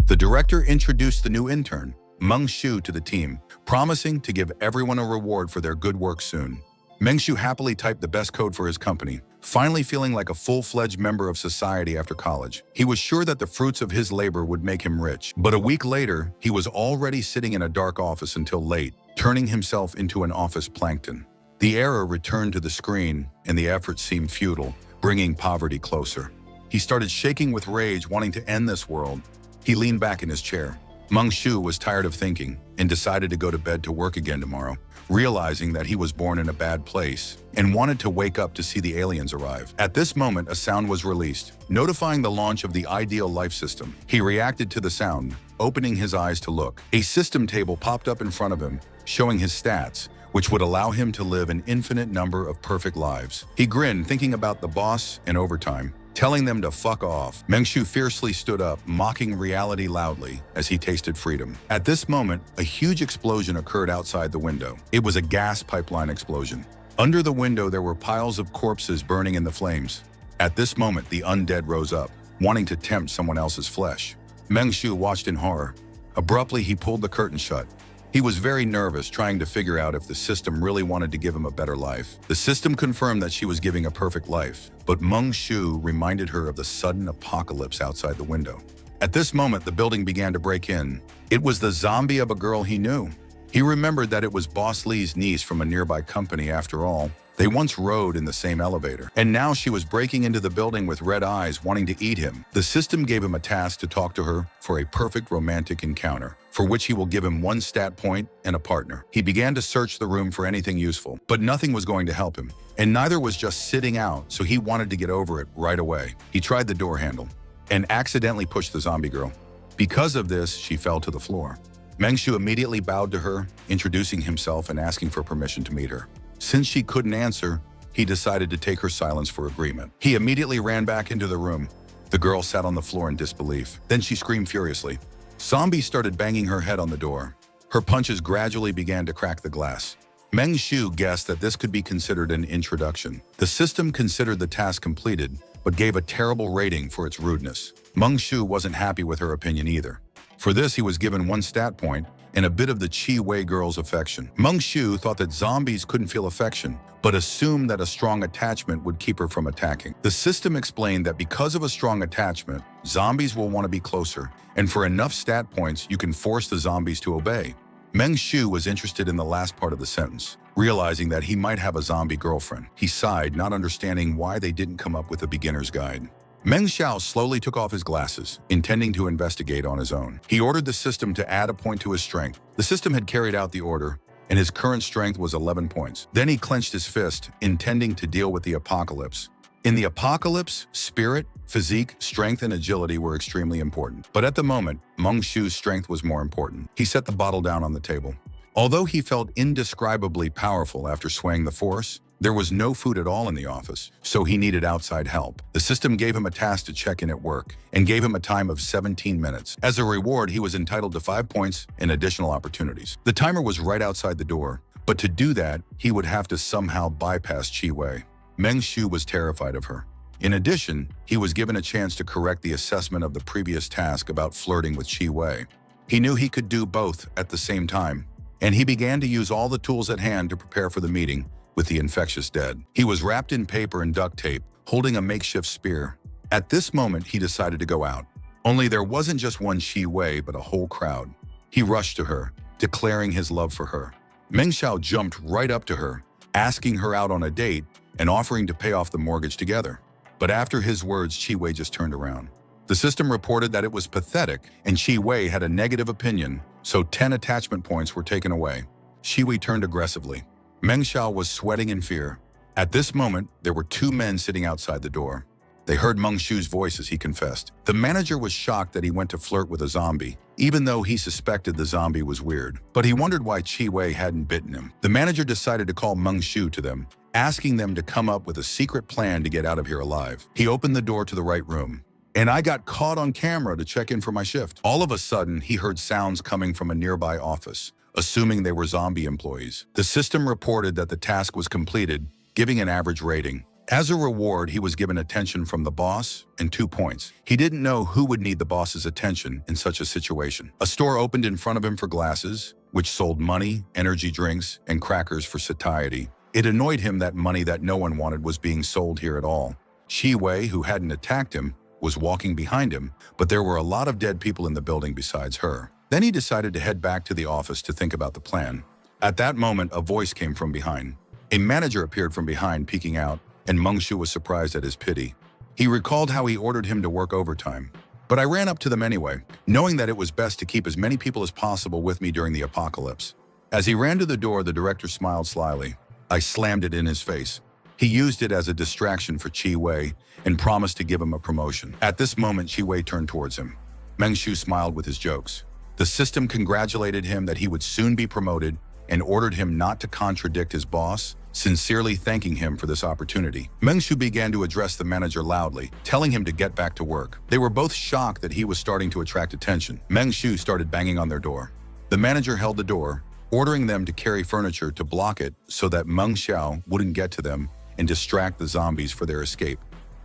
The director introduced the new intern, Meng Shu, to the team, promising to give everyone a reward for their good work soon. Meng Shu happily typed the best code for his company, finally feeling like a full-fledged member of society after college. He was sure that the fruits of his labor would make him rich. But a week later, he was already sitting in a dark office until late, turning himself into an office plankton. The error returned to the screen, and the effort seemed futile, bringing poverty closer. He started shaking with rage, wanting to end this world. He leaned back in his chair. Meng Shu was tired of thinking and decided to go to bed to work again tomorrow, realizing that he was born in a bad place and wanted to wake up to see the aliens arrive. At this moment, a sound was released, notifying the launch of the Ideal Life System. He reacted to the sound, opening his eyes to look. A system table popped up in front of him, showing his stats, which would allow him to live an infinite number of perfect lives. He grinned, thinking about the boss and overtime, telling them to fuck off. Meng Shu fiercely stood up, mocking reality loudly as he tasted freedom. At this moment, a huge explosion occurred outside the window. It was a gas pipeline explosion. Under the window, there were piles of corpses burning in the flames. At this moment, the undead rose up, wanting to tempt someone else's flesh. Meng Shu watched in horror. Abruptly, he pulled the curtain shut. He was very nervous, trying to figure out if the system really wanted to give him a better life. The system confirmed that she was giving a perfect life, but Meng Shu reminded her of the sudden apocalypse outside the window. At this moment, the building began to break in. It was the zombie of a girl he knew. He remembered that it was Boss Lee's niece from a nearby company after all. They once rode in the same elevator, and now she was breaking into the building with red eyes, wanting to eat him. The system gave him a task to talk to her for a perfect romantic encounter, for which he will give him 1 stat point and a partner. He began to search the room for anything useful, but nothing was going to help him, and neither was just sitting out, so he wanted to get over it right away. He tried the door handle and accidentally pushed the zombie girl. Because of this, she fell to the floor. Meng Shu immediately bowed to her, introducing himself and asking for permission to meet her. Since she couldn't answer, he decided to take her silence for agreement. He immediately ran back into the room. The girl sat on the floor in disbelief. Then she screamed furiously. Zombie started banging her head on the door. Her punches gradually began to crack the glass. Meng Shu guessed that this could be considered an introduction. The system considered the task completed, but gave a terrible rating for its rudeness. Meng Shu wasn't happy with her opinion either. For this, he was given 1 stat point and a bit of the Chi Wei girl's affection. Meng Shu thought that zombies couldn't feel affection, but assumed that a strong attachment would keep her from attacking. The system explained that because of a strong attachment, zombies will want to be closer, and for enough stat points, you can force the zombies to obey. Meng Shu was interested in the last part of the sentence, realizing that he might have a zombie girlfriend. He sighed, not understanding why they didn't come up with a beginner's guide. Meng Xiao slowly took off his glasses, intending to investigate on his own. He ordered the system to add a point to his strength. The system had carried out the order, and his current strength was 11 points. Then he clenched his fist, intending to deal with the apocalypse. In the apocalypse, spirit, physique, strength, and agility were extremely important. But at the moment, Meng Shu's strength was more important. He set the bottle down on the table. Although he felt indescribably powerful after swaying the force, there was no food at all in the office, so he needed outside help. The system gave him a task to check in at work and gave him a time of 17 minutes. As a reward, he was entitled to 5 points and additional opportunities. The timer was right outside the door, but to do that, he would have to somehow bypass Chi Wei. Meng Shu was terrified of her. In addition, he was given a chance to correct the assessment of the previous task about flirting with Chi Wei. He knew he could do both at the same time, and he began to use all the tools at hand to prepare for the meeting with the infectious dead. He was wrapped in paper and duct tape, holding a makeshift spear. At this moment, he decided to go out. Only there wasn't just one Chi Wei, but a whole crowd. He rushed to her, declaring his love for her. Meng Xiao jumped right up to her, asking her out on a date and offering to pay off the mortgage together. But after his words, Chi Wei just turned around. The system reported that it was pathetic, and Chi Wei had a negative opinion, so 10 attachment points were taken away. Chi Wei turned aggressively. Meng Xiao was sweating in fear. At this moment, there were 2 men sitting outside the door. They heard Meng Shu's voice as he confessed. The manager was shocked that he went to flirt with a zombie, even though he suspected the zombie was weird. But he wondered why Chi Wei hadn't bitten him. The manager decided to call Meng Shu to them, asking them to come up with a secret plan to get out of here alive. He opened the door to the right room. And I got caught on camera to check in for my shift. All of a sudden, he heard sounds coming from a nearby office, assuming they were zombie employees. The system reported that the task was completed, giving an average rating. As a reward, he was given attention from the boss and 2 points. He didn't know who would need the boss's attention in such a situation. A store opened in front of him for glasses, which sold money, energy drinks, and crackers for satiety. It annoyed him that money that no one wanted was being sold here at all. Chi Wei, who hadn't attacked him, was walking behind him, but there were a lot of dead people in the building besides her. Then he decided to head back to the office to think about the plan. At that moment, a voice came from behind. A manager appeared from behind, peeking out, and Meng Shu was surprised at his pity. He recalled how he ordered him to work overtime. But I ran up to them anyway, knowing that it was best to keep as many people as possible with me during the apocalypse. As he ran to the door, the director smiled slyly. I slammed it in his face. He used it as a distraction for Chi Wei and promised to give him a promotion. At this moment, Chi Wei turned towards him. Meng Shu smiled with his jokes. The system congratulated him that he would soon be promoted and ordered him not to contradict his boss, sincerely thanking him for this opportunity. Meng Shu began to address the manager loudly, telling him to get back to work. They were both shocked that he was starting to attract attention. Meng Shu started banging on their door. The manager held the door, ordering them to carry furniture to block it so that Meng Xiao wouldn't get to them and distract the zombies for their escape.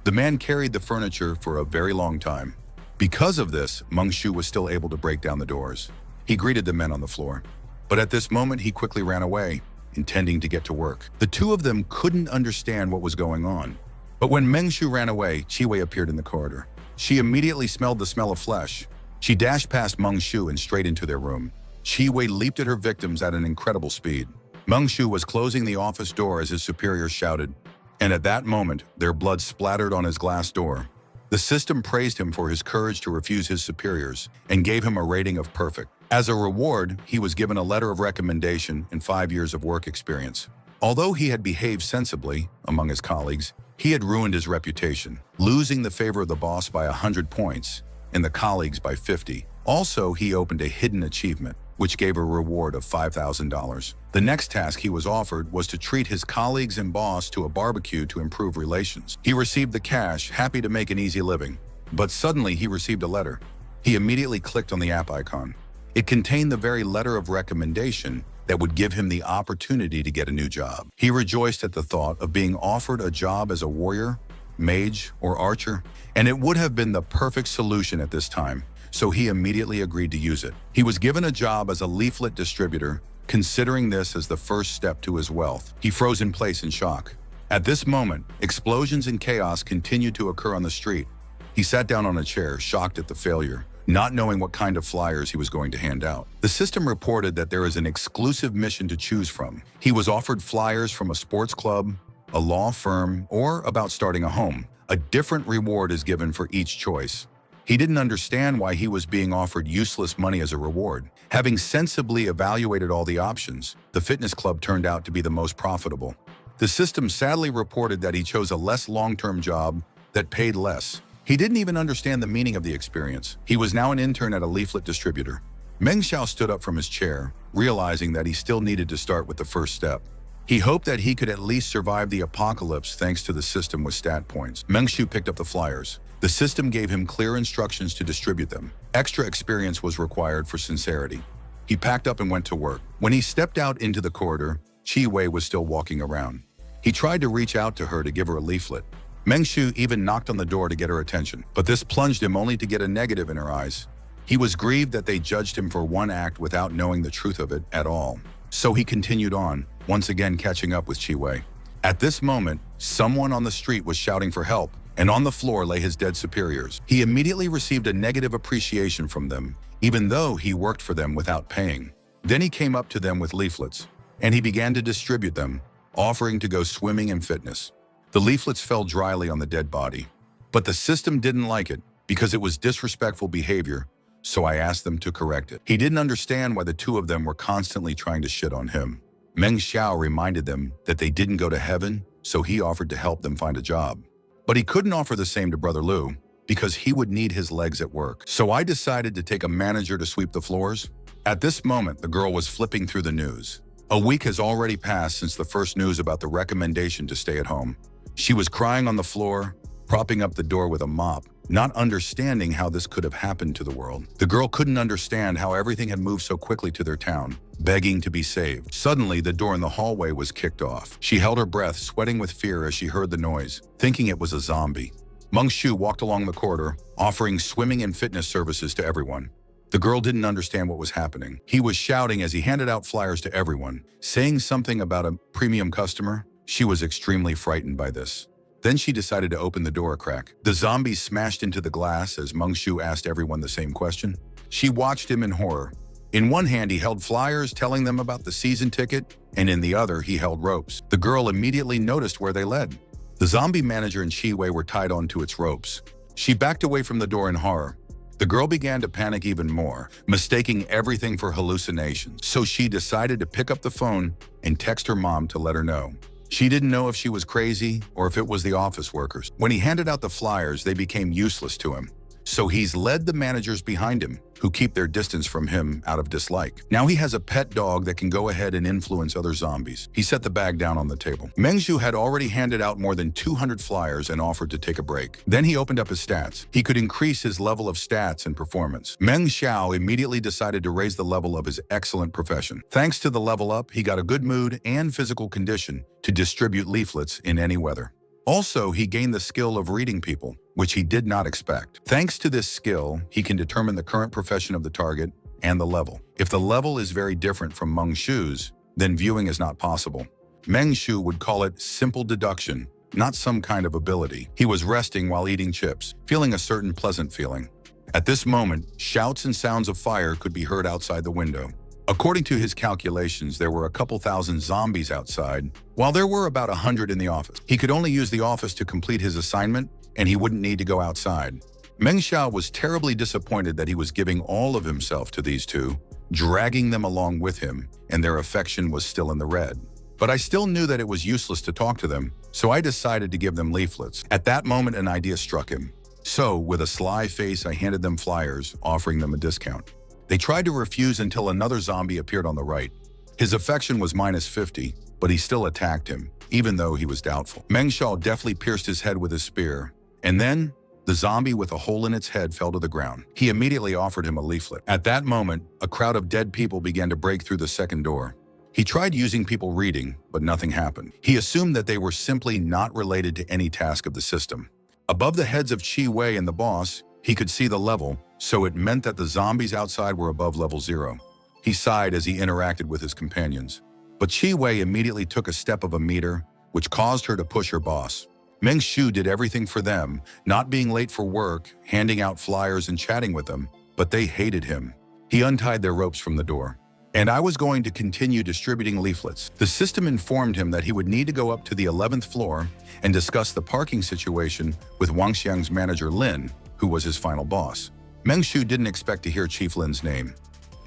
The man carried the furniture for a very long time. Because of this, Meng Shu was still able to break down the doors. He greeted the men on the floor. But at this moment, he quickly ran away, intending to get to work. The two of them couldn't understand what was going on. But when Meng Shu ran away, Chi Wei appeared in the corridor. She immediately smelled the smell of flesh. She dashed past Meng Shu and straight into their room. Chi Wei leaped at her victims at an incredible speed. Meng Shu was closing the office door as his superiors shouted, and at that moment, their blood splattered on his glass door. The system praised him for his courage to refuse his superiors and gave him a rating of perfect. As a reward, he was given a letter of recommendation and 5 years of work experience. Although he had behaved sensibly among his colleagues, he had ruined his reputation, losing the favor of the boss by 100 points and the colleagues by 50. Also, he opened a hidden achievement, which gave a reward of $5,000. The next task he was offered was to treat his colleagues and boss to a barbecue to improve relations. He received the cash, happy to make an easy living. But suddenly he received a letter. He immediately clicked on the app icon. It contained the very letter of recommendation that would give him the opportunity to get a new job. He rejoiced at the thought of being offered a job as a warrior, mage, or archer, and it would have been the perfect solution at this time, so he immediately agreed to use it. He was given a job as a leaflet distributor, considering this as the first step to his wealth. He froze in place in shock. At this moment, explosions and chaos continued to occur on the street. He sat down on a chair, shocked at the failure, not knowing what kind of flyers he was going to hand out. The system reported that there is an exclusive mission to choose from. He was offered flyers from a sports club, a law firm, or about starting a home. A different reward is given for each choice. He didn't understand why he was being offered useless money as a reward. Having sensibly evaluated all the options, the fitness club turned out to be the most profitable. The system sadly reported that he chose a less long-term job that paid less. He didn't even understand the meaning of the experience. He was now an intern at a leaflet distributor. Meng Xiao stood up from his chair, realizing that he still needed to start with the first step. He hoped that he could at least survive the apocalypse thanks to the system with stat points. Meng Shu picked up the flyers. The system gave him clear instructions to distribute them. Extra experience was required for sincerity. He packed up and went to work. When he stepped out into the corridor, Chi Wei was still walking around. He tried to reach out to her to give her a leaflet. Meng Shu even knocked on the door to get her attention, but this plunged him only to get a negative in her eyes. He was grieved that they judged him for one act without knowing the truth of it at all. So he continued on, once again catching up with Chi Wei. At this moment, someone on the street was shouting for help, and on the floor lay his dead superiors. He immediately received a negative appreciation from them, even though he worked for them without paying. Then he came up to them with leaflets, and he began to distribute them, offering to go swimming and fitness. The leaflets fell dryly on the dead body, but the system didn't like it because it was disrespectful behavior, so I asked them to correct it. He didn't understand why the two of them were constantly trying to shit on him. Meng Xiao reminded them that they didn't go to heaven, so he offered to help them find a job. But he couldn't offer the same to Brother Lu because he would need his legs at work. So I decided to take a manager to sweep the floors. At this moment, the girl was flipping through the news. A week has already passed since the first news about the recommendation to stay at home. She was crying on the floor, propping up the door with a mop, not understanding how this could have happened to the world. The girl couldn't understand how everything had moved so quickly to their town. begging to be saved. Suddenly, the door in the hallway was kicked off. She held her breath, sweating with fear as she heard the noise, thinking it was a zombie. Meng Shu walked along the corridor, offering swimming and fitness services to everyone. The girl didn't understand what was happening. He was shouting as he handed out flyers to everyone, saying something about a premium customer. She was extremely frightened by this. Then she decided to open the door a crack. The zombies smashed into the glass as Meng Shu asked everyone the same question. She watched him in horror. In one hand, he held flyers telling them about the season ticket, and in the other, he held ropes. The girl immediately noticed where they led. The zombie manager and Chi Wei were tied onto its ropes. She backed away from the door in horror. The girl began to panic even more, mistaking everything for hallucinations. So she decided to pick up the phone and text her mom to let her know. She didn't know if she was crazy or if it was the office workers. When he handed out the flyers, they became useless to him. So he's led the managers behind him, who keep their distance from him out of dislike. Now he has a pet dog that can go ahead and influence other zombies. He set the bag down on the table. Meng Shu had already handed out more than 200 flyers and offered to take a break. Then he opened up his stats. He could increase his level of stats and performance. Meng Xiao immediately decided to raise the level of his excellent profession. Thanks to the level up, he got a good mood and physical condition to distribute leaflets in any weather. Also, he gained the skill of reading people, which he did not expect. Thanks to this skill, he can determine the current profession of the target and the level. If the level is very different from Meng Shu's, then viewing is not possible. Meng Shu would call it simple deduction, not some kind of ability. He was resting while eating chips, feeling a certain pleasant feeling. At this moment, shouts and sounds of fire could be heard outside the window. According to his calculations, there were a couple thousand zombies outside, while there were about 100 in the office. He could only use the office to complete his assignment, and he wouldn't need to go outside. Meng Xiao was terribly disappointed that he was giving all of himself to these two, dragging them along with him, and their affection was still in the red. But I still knew that it was useless to talk to them, so I decided to give them leaflets. At that moment, an idea struck him. So, with a sly face, I handed them flyers, offering them a discount. They tried to refuse until another zombie appeared on the right. His affection was -50, but he still attacked him, even though he was doubtful. Meng Xiao deftly pierced his head with his spear, and then the zombie with a hole in its head fell to the ground. He immediately offered him a leaflet. At that moment, a crowd of dead people began to break through the second door. He tried using people reading, but nothing happened. He assumed that they were simply not related to any task of the system. Above the heads of Chi Wei and the boss, he could see the level, so it meant that the zombies outside were above level 0. He sighed as he interacted with his companions. But Chi Wei immediately took a step of a meter, which caused her to push her boss. Meng Shu did everything for them, not being late for work, handing out flyers and chatting with them, but they hated him. He untied their ropes from the door. And I was going to continue distributing leaflets. The system informed him that he would need to go up to the 11th floor and discuss the parking situation with Wangxiang's manager Lin, who was his final boss. Meng Shu didn't expect to hear Chief Lin's name.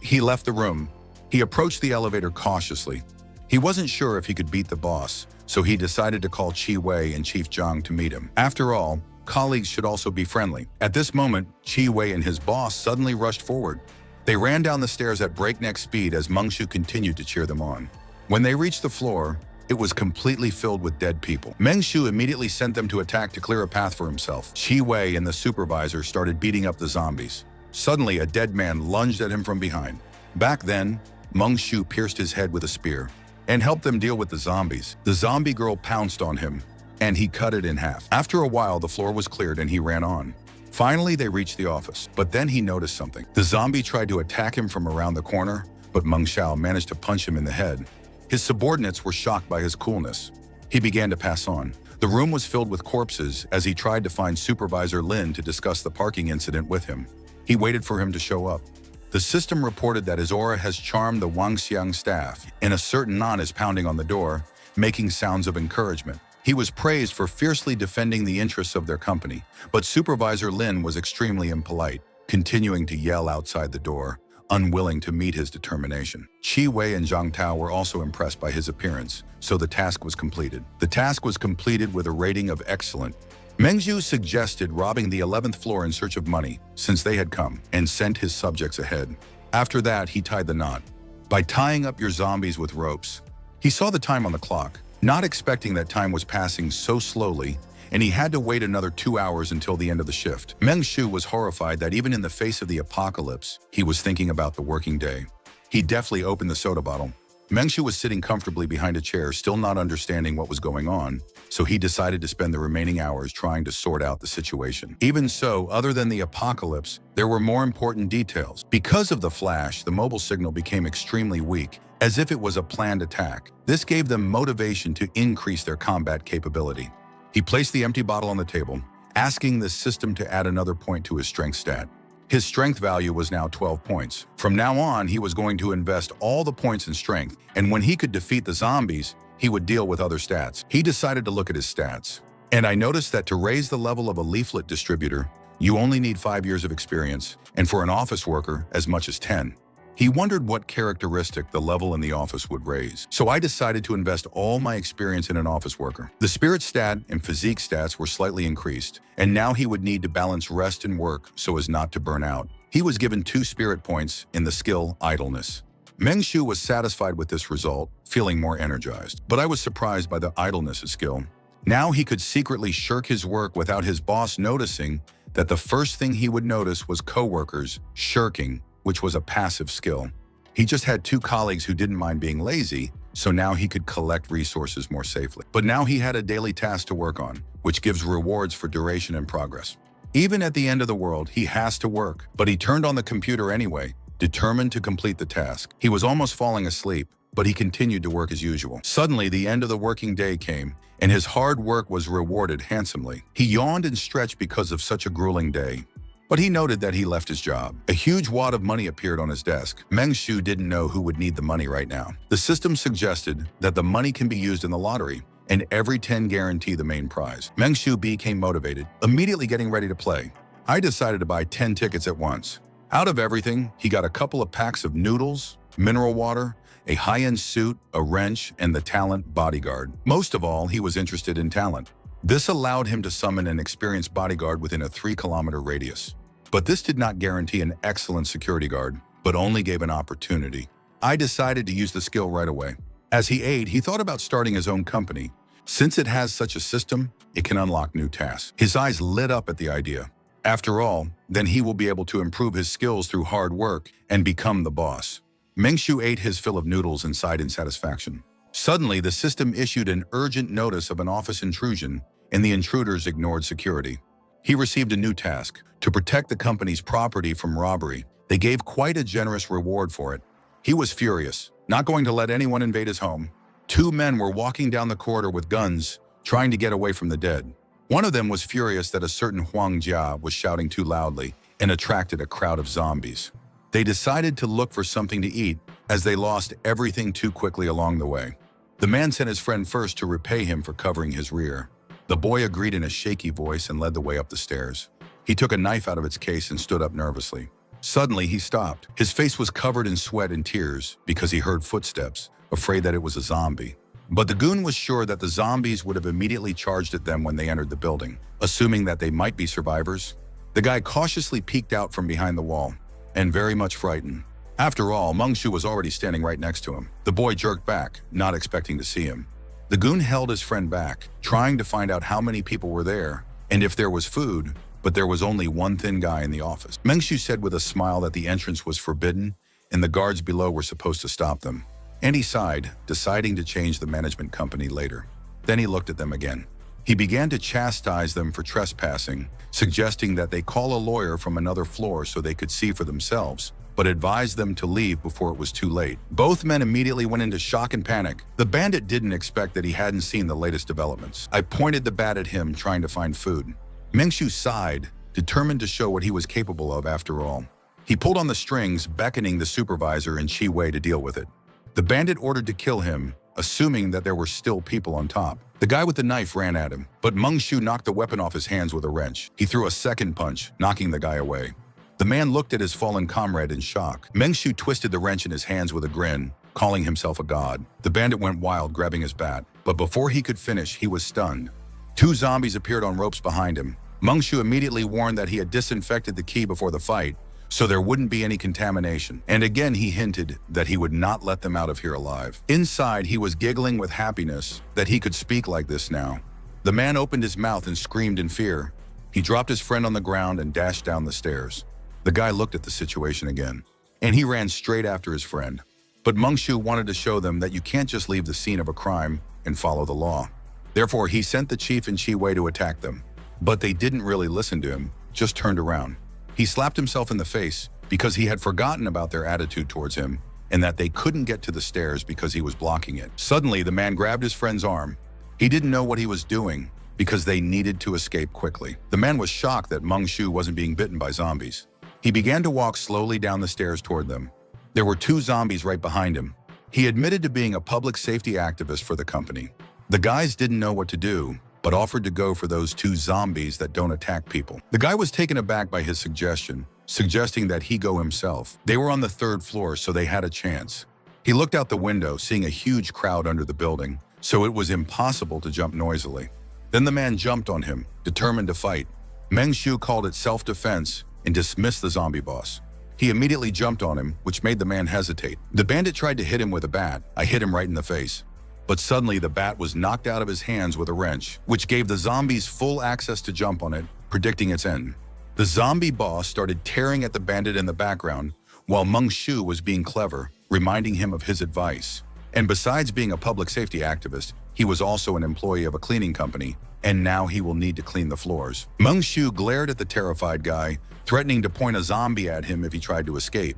He left the room. He approached the elevator cautiously. He wasn't sure if he could beat the boss, so he decided to call Chi Wei and Chief Zhang to meet him. After all, colleagues should also be friendly. At this moment, Chi Wei and his boss suddenly rushed forward. They ran down the stairs at breakneck speed as Meng Shu continued to cheer them on. When they reached the floor, it was completely filled with dead people. Meng Shu immediately sent them to attack to clear a path for himself. Chi Wei and the supervisor started beating up the zombies. Suddenly, a dead man lunged at him from behind. Back then, Meng Shu pierced his head with a spear and helped them deal with the zombies. The zombie girl pounced on him, and he cut it in half. After a while, the floor was cleared and he ran on. Finally, they reached the office, but then he noticed something. The zombie tried to attack him from around the corner, but Meng Xiao managed to punch him in the head. His subordinates were shocked by his coolness. He began to pass on. The room was filled with corpses as he tried to find Supervisor Lin to discuss the parking incident with him. He waited for him to show up. The system reported that his aura has charmed the Wangxiang staff, and a certain Nan is pounding on the door, making sounds of encouragement. He was praised for fiercely defending the interests of their company, but Supervisor Lin was extremely impolite, continuing to yell outside the door, unwilling to meet his determination. Chi Wei and Zhang Tao were also impressed by his appearance, so the task was completed. The task was completed with a rating of excellent. Meng Zhu suggested robbing the 11th floor in search of money, since they had come, and sent his subjects ahead. After that, he tied the knot. By tying up your zombies with ropes, he saw the time on the clock, not expecting that time was passing so slowly, and he had to wait another 2 hours until the end of the shift. Meng Shu was horrified that even in the face of the apocalypse, he was thinking about the working day. He deftly opened the soda bottle. Mengshu was sitting comfortably behind a chair, still not understanding what was going on, so he decided to spend the remaining hours trying to sort out the situation. Even so, other than the apocalypse, there were more important details. Because of the flash, the mobile signal became extremely weak, as if it was a planned attack. This gave them motivation to increase their combat capability. He placed the empty bottle on the table, asking the system to add another point to his strength stat. His strength value was now 12 points. From now on, he was going to invest all the points in strength, and when he could defeat the zombies, he would deal with other stats. He decided to look at his stats. And I noticed that to raise the level of a leaflet distributor, you only need 5 years of experience, and for an office worker, as much as 10. He wondered what characteristic the level in the office would raise. So I decided to invest all my experience in an office worker. The spirit stat and physique stats were slightly increased, and now he would need to balance rest and work so as not to burn out. He was given 2 spirit points in the skill idleness. Mengshu was satisfied with this result, feeling more energized. But I was surprised by the idleness skill. Now he could secretly shirk his work without his boss noticing that the first thing he would notice was coworkers shirking, which was a passive skill. He just had 2 colleagues who didn't mind being lazy, so now he could collect resources more safely. But now he had a daily task to work on, which gives rewards for duration and progress. Even at the end of the world, he has to work, but he turned on the computer anyway, determined to complete the task. He was almost falling asleep, but he continued to work as usual. Suddenly, the end of the working day came, and his hard work was rewarded handsomely. He yawned and stretched because of such a grueling day. But he noted that he left his job. A huge wad of money appeared on his desk. Mengshu didn't know who would need the money right now. The system suggested that the money can be used in the lottery, and every 10 guarantee the main prize. Mengshu became motivated, immediately getting ready to play. I decided to buy 10 tickets at once. Out of everything, he got a couple of packs of noodles, mineral water, a high-end suit, a wrench, and the talent bodyguard. Most of all, he was interested in talent. This allowed him to summon an experienced bodyguard within a 3-kilometer radius. But this did not guarantee an excellent security guard, but only gave an opportunity. I decided to use the skill right away. As he ate, he thought about starting his own company. Since it has such a system, it can unlock new tasks. His eyes lit up at the idea. After all, then he will be able to improve his skills through hard work and become the boss. Mengshu ate his fill of noodles and sighed in satisfaction. Suddenly, the system issued an urgent notice of an office intrusion, and the intruders ignored security. He received a new task, to protect the company's property from robbery. They gave quite a generous reward for it. He was furious, not going to let anyone invade his home. 2 men were walking down the corridor with guns, trying to get away from the dead. One of them was furious that a certain Huang Jia was shouting too loudly and attracted a crowd of zombies. They decided to look for something to eat, as they lost everything too quickly along the way. The man sent his friend first to repay him for covering his rear. The boy agreed in a shaky voice and led the way up the stairs. He took a knife out of its case and stood up nervously. Suddenly, he stopped. His face was covered in sweat and tears because he heard footsteps, afraid that it was a zombie. But the goon was sure that the zombies would have immediately charged at them when they entered the building, assuming that they might be survivors. The guy cautiously peeked out from behind the wall, and very much frightened. After all, Mengshu was already standing right next to him. The boy jerked back, not expecting to see him. The goon held his friend back, trying to find out how many people were there and if there was food, but there was only one thin guy in the office. Mengshu said with a smile that the entrance was forbidden and the guards below were supposed to stop them. And he sighed, deciding to change the management company later. Then he looked at them again. He began to chastise them for trespassing, suggesting that they call a lawyer from another floor so they could see for themselves, but advised them to leave before it was too late. Both men immediately went into shock and panic. The bandit didn't expect that he hadn't seen the latest developments. I pointed the bat at him, trying to find food. Mengshu sighed, determined to show what he was capable of after all. He pulled on the strings, beckoning the supervisor and Chi Wei to deal with it. The bandit ordered to kill him, assuming that there were still people on top. The guy with the knife ran at him, but Mengshu knocked the weapon off his hands with a wrench. He threw a second punch, knocking the guy away. The man looked at his fallen comrade in shock. Mengshu twisted the wrench in his hands with a grin, calling himself a god. The bandit went wild, grabbing his bat, but before he could finish, he was stunned. 2 zombies appeared on ropes behind him. Mengshu immediately warned that he had disinfected the key before the fight, so there wouldn't be any contamination. And again, he hinted that he would not let them out of here alive. Inside, he was giggling with happiness that he could speak like this now. The man opened his mouth and screamed in fear. He dropped his friend on the ground and dashed down the stairs. The guy looked at the situation again. and he ran straight after his friend. But Meng Shu wanted to show them that you can't just leave the scene of a crime and follow the law. Therefore, he sent the chief and Chi Wei to attack them. But they didn't really listen to him, just turned around. He slapped himself in the face because he had forgotten about their attitude towards him and that they couldn't get to the stairs because he was blocking it. Suddenly, the man grabbed his friend's arm. He didn't know what he was doing because they needed to escape quickly. The man was shocked that Meng Shu wasn't being bitten by zombies. He began to walk slowly down the stairs toward them. There were 2 zombies right behind him. He admitted to being a public safety activist for the company. The guys didn't know what to do, but offered to go for those 2 zombies that don't attack people. The guy was taken aback by his suggestion, suggesting that he go himself. They were on the 3rd floor, so they had a chance. He looked out the window, seeing a huge crowd under the building, so it was impossible to jump noisily. Then the man jumped on him, determined to fight. Meng Shu called it self-defense and dismissed the zombie boss. He immediately jumped on him, which made the man hesitate. The bandit tried to hit him with a bat. I hit him right in the face. But suddenly the bat was knocked out of his hands with a wrench, which gave the zombies full access to jump on it, predicting its end. The zombie boss started tearing at the bandit in the background, while Meng Shu was being clever, reminding him of his advice. And besides being a public safety activist, he was also an employee of a cleaning company, and now he will need to clean the floors. Meng Shu glared at the terrified guy, threatening to point a zombie at him if he tried to escape.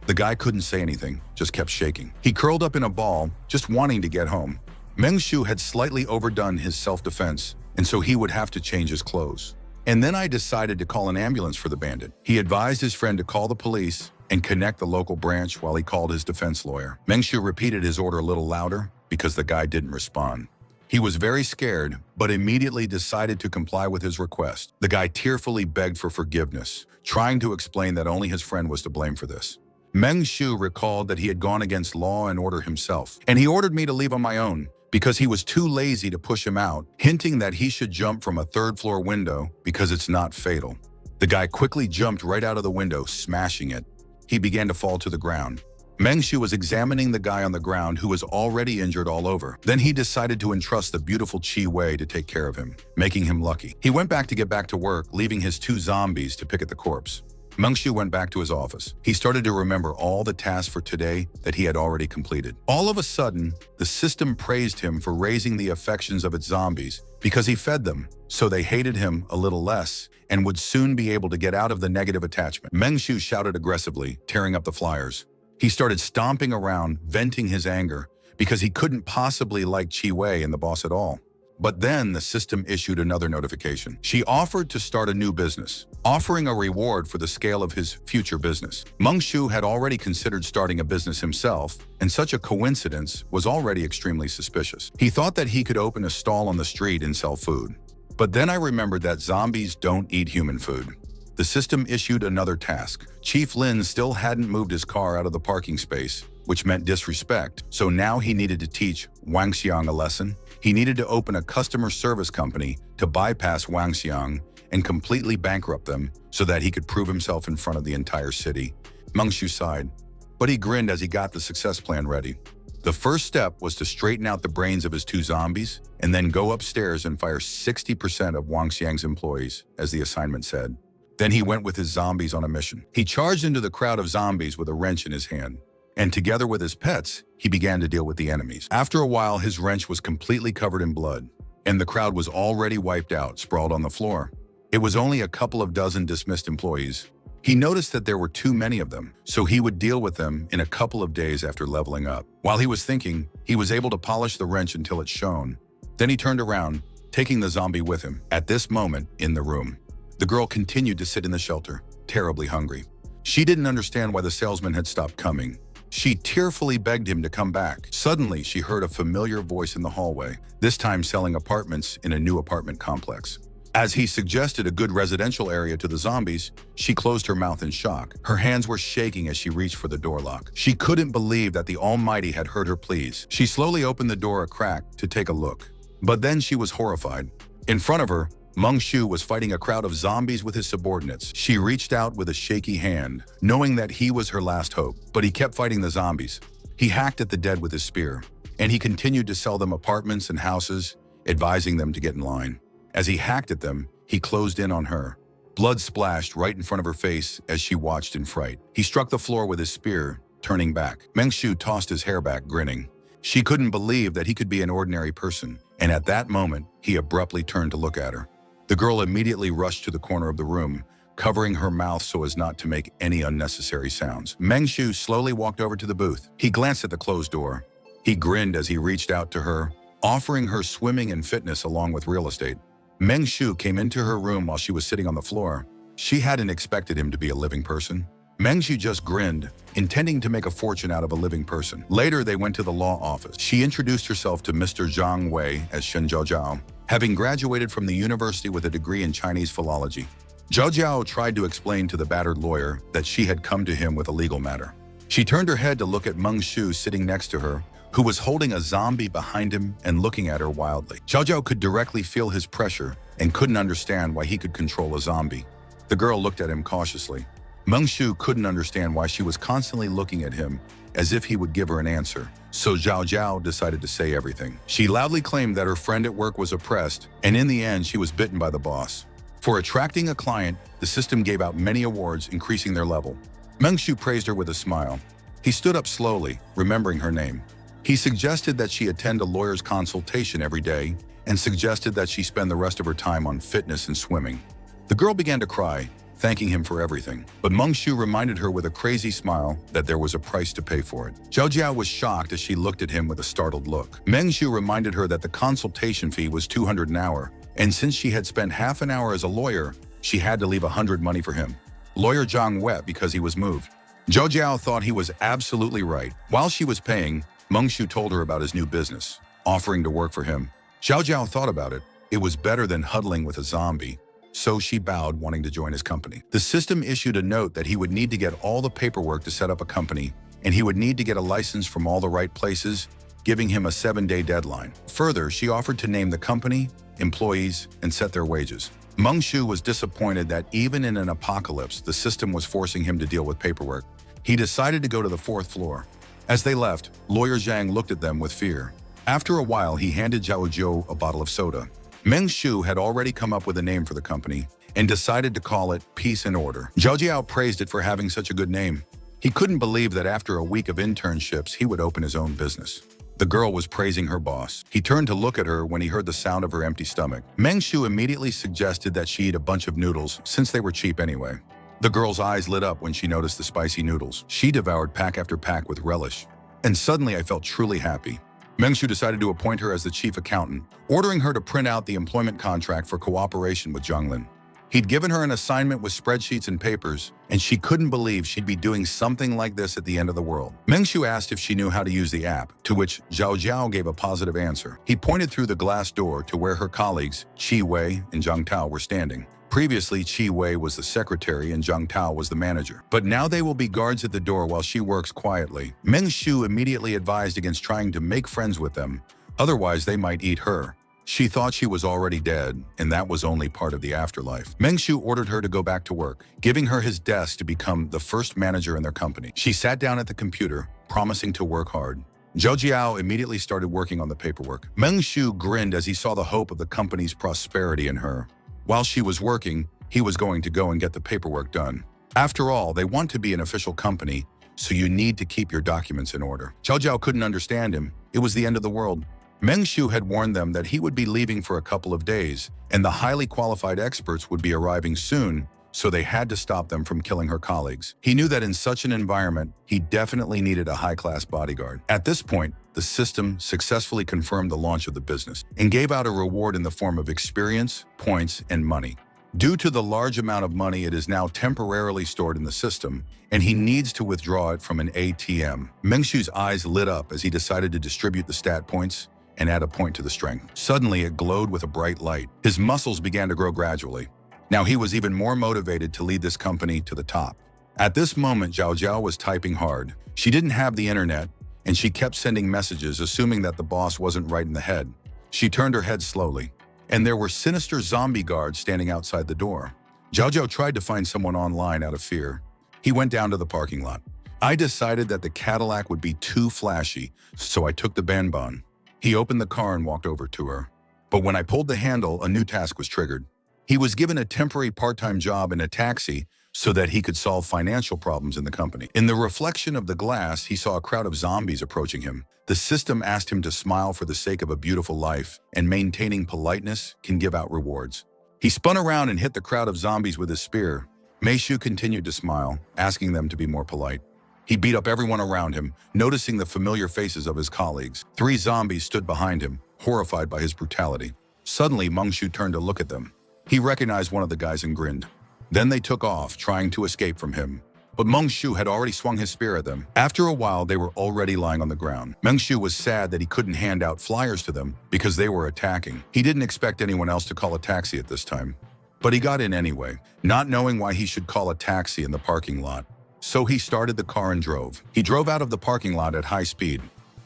The guy couldn't say anything, just kept shaking. He curled up in a ball, just wanting to get home. Meng Shu had slightly overdone his self-defense, and so he would have to change his clothes. And then I decided to call an ambulance for the bandit. He advised his friend to call the police and connect the local branch while he called his defense lawyer. Meng Shu repeated his order a little louder because the guy didn't respond. He was very scared, but immediately decided to comply with his request. The guy tearfully begged for forgiveness, trying to explain that only his friend was to blame for this. Meng Shu recalled that he had gone against law and order himself, and he ordered me to leave on my own because he was too lazy to push him out, hinting that he should jump from a 3rd-floor window because it's not fatal. The guy quickly jumped right out of the window, smashing it. He began to fall to the ground. Meng Shu was examining the guy on the ground who was already injured all over. Then he decided to entrust the beautiful Chi Wei to take care of him, making him lucky. He went back to get back to work, leaving his 2 zombies to pick at the corpse. Meng Shu went back to his office. He started to remember all the tasks for today that he had already completed. All of a sudden, the system praised him for raising the affections of its zombies because he fed them, so they hated him a little less and would soon be able to get out of the negative attachment. Meng Shu shouted aggressively, tearing up the flyers. He started stomping around, venting his anger, because he couldn't possibly like Chi Wei and the boss at all. But then the system issued another notification. She offered to start a new business, offering a reward for the scale of his future business. Meng Shu had already considered starting a business himself, and such a coincidence was already extremely suspicious. He thought that he could open a stall on the street and sell food. But then I remembered that zombies don't eat human food. The system issued another task. Chief Lin still hadn't moved his car out of the parking space, which meant disrespect, so now he needed to teach Wang Xiang a lesson. He needed to open a customer service company to bypass Wang Xiang and completely bankrupt them so that he could prove himself in front of the entire city. Meng Shu sighed, but he grinned as he got the success plan ready. The first step was to straighten out the brains of his 2 zombies and then go upstairs and fire 60% of Wang Xiang's employees, as the assignment said. Then he went with his zombies on a mission. He charged into the crowd of zombies with a wrench in his hand, and together with his pets, he began to deal with the enemies. After a while, his wrench was completely covered in blood, and the crowd was already wiped out, sprawled on the floor. It was only a couple of dozen dismissed employees. He noticed that there were too many of them, so he would deal with them in a couple of days after leveling up. While he was thinking, he was able to polish the wrench until it shone. Then he turned around, taking the zombie with him. At this moment, in the room, the girl continued to sit in the shelter, terribly hungry. She didn't understand why the salesman had stopped coming. She tearfully begged him to come back. Suddenly, she heard a familiar voice in the hallway, this time selling apartments in a new apartment complex. As he suggested a good residential area to the zombies, she closed her mouth in shock. Her hands were shaking as she reached for the door lock. She couldn't believe that the Almighty had heard her pleas. She slowly opened the door a crack to take a look. But then she was horrified. In front of her, Meng Shu was fighting a crowd of zombies with his subordinates. She reached out with a shaky hand, knowing that he was her last hope, but he kept fighting the zombies. He hacked at the dead with his spear, and he continued to sell them apartments and houses, advising them to get in line. As he hacked at them, he closed in on her. Blood splashed right in front of her face as she watched in fright. He struck the floor with his spear, turning back. Meng Shu tossed his hair back, grinning. She couldn't believe that he could be an ordinary person, and at that moment, he abruptly turned to look at her. The girl immediately rushed to the corner of the room, covering her mouth so as not to make any unnecessary sounds. Meng Shu slowly walked over to the booth. He glanced at the closed door. He grinned as he reached out to her, offering her swimming and fitness along with real estate. Meng Shu came into her room while she was sitting on the floor. She hadn't expected him to be a living person. Meng Shu just grinned, intending to make a fortune out of a living person. Later, they went to the law office. She introduced herself to Mr. Zhang Wei as Shen Zhaojiao, having graduated from the university with a degree in Chinese philology. Zhao Jiao tried to explain to the battered lawyer that she had come to him with a legal matter. She turned her head to look at Meng Shu sitting next to her, who was holding a zombie behind him and looking at her wildly. Zhao Jiao could directly feel his pressure and couldn't understand why he could control a zombie. The girl looked at him cautiously. Meng Shu couldn't understand why she was constantly looking at him as if he would give her an answer. So Zhao Jiao decided to say everything. She loudly claimed that her friend at work was oppressed, and in the end, she was bitten by the boss. For attracting a client, the system gave out many awards, increasing their level. Meng Shu praised her with a smile. He stood up slowly, remembering her name. He suggested that she attend a lawyer's consultation every day and suggested that she spend the rest of her time on fitness and swimming. The girl began to cry, thanking him for everything. But Meng Shu reminded her with a crazy smile that there was a price to pay for it. Zhao Jiao was shocked as she looked at him with a startled look. Meng Shu reminded her that the consultation fee was 200 an hour, and since she had spent half an hour as a lawyer, she had to leave 100 money for him. Lawyer Zhang wept because he was moved. Zhao Jiao thought he was absolutely right. While she was paying, Meng Shu told her about his new business, offering to work for him. Zhao Jiao thought about it. It was better than huddling with a zombie. So she bowed, wanting to join his company. The system issued a note that he would need to get all the paperwork to set up a company, and he would need to get a license from all the right places, giving him a 7-day deadline. Further, she offered to name the company, employees, and set their wages. Meng Shu was disappointed that even in an apocalypse, the system was forcing him to deal with paperwork. He decided to go to the 4th floor. As they left, Lawyer Zhang looked at them with fear. After a while, he handed Zhao Jiao a bottle of soda. Meng Shu had already come up with a name for the company and decided to call it Peace and Order. Zhao Jiao praised it for having such a good name. He couldn't believe that after a week of internships, he would open his own business. The girl was praising her boss. He turned to look at her when he heard the sound of her empty stomach. Meng Shu immediately suggested that she eat a bunch of noodles since they were cheap anyway. The girl's eyes lit up when she noticed the spicy noodles. She devoured pack after pack with relish. And suddenly I felt truly happy. Meng Shu decided to appoint her as the chief accountant, ordering her to print out the employment contract for cooperation with Zhonglin. He'd given her an assignment with spreadsheets and papers, and she couldn't believe she'd be doing something like this at the end of the world. Meng Shu asked if she knew how to use the app, to which Zhao Jiao gave a positive answer. He pointed through the glass door to where her colleagues, Qi Wei and Zhang Tao, were standing. Previously, Qi Wei was the secretary and Zhang Tao was the manager. But now they will be guards at the door while she works quietly. Meng Shu immediately advised against trying to make friends with them, otherwise they might eat her. She thought she was already dead, and that was only part of the afterlife. Meng Shu ordered her to go back to work, giving her his desk to become the first manager in their company. She sat down at the computer, promising to work hard. Zhao Jiao immediately started working on the paperwork. Meng Shu grinned as he saw the hope of the company's prosperity in her. While she was working, he was going to go and get the paperwork done. After all, they want to be an official company, so you need to keep your documents in order. Zhao Jiao couldn't understand him. It was the end of the world. Meng Shu had warned them that he would be leaving for a couple of days, and the highly qualified experts would be arriving soon, so they had to stop them from killing her colleagues. He knew that in such an environment, he definitely needed a high-class bodyguard. At this point, the system successfully confirmed the launch of the business and gave out a reward in the form of experience, points, and money. Due to the large amount of money, it is now temporarily stored in the system, and he needs to withdraw it from an ATM. Meng Shu's eyes lit up as he decided to distribute the stat points and add a point to the strength. Suddenly, it glowed with a bright light. His muscles began to grow gradually. Now he was even more motivated to lead this company to the top. At this moment, Zhao Jiao was typing hard. She didn't have the internet, and she kept sending messages, assuming that the boss wasn't right in the head. She turned her head slowly, and there were sinister zombie guards standing outside the door. Zhao Jiao tried to find someone online out of fear. He went down to the parking lot. I decided that the Cadillac would be too flashy, so I took the Banban. He opened the car and walked over to her. But when I pulled the handle, a new task was triggered. He was given a temporary part-time job in a taxi so that he could solve financial problems in the company. In the reflection of the glass, he saw a crowd of zombies approaching him. The system asked him to smile for the sake of a beautiful life, and maintaining politeness can give out rewards. He spun around and hit the crowd of zombies with his spear. Meishu continued to smile, asking them to be more polite. He beat up everyone around him, noticing the familiar faces of his colleagues. 3 zombies stood behind him, horrified by his brutality. Suddenly, Mengshu turned to look at them. He recognized one of the guys and grinned. Then they took off, trying to escape from him. But Mengshu had already swung his spear at them. After a while, they were already lying on the ground. Mengshu was sad that he couldn't hand out flyers to them because they were attacking. He didn't expect anyone else to call a taxi at this time. But he got in anyway, not knowing why he should call a taxi in the parking lot. So he started the car and drove. He drove out of the parking lot at high speed.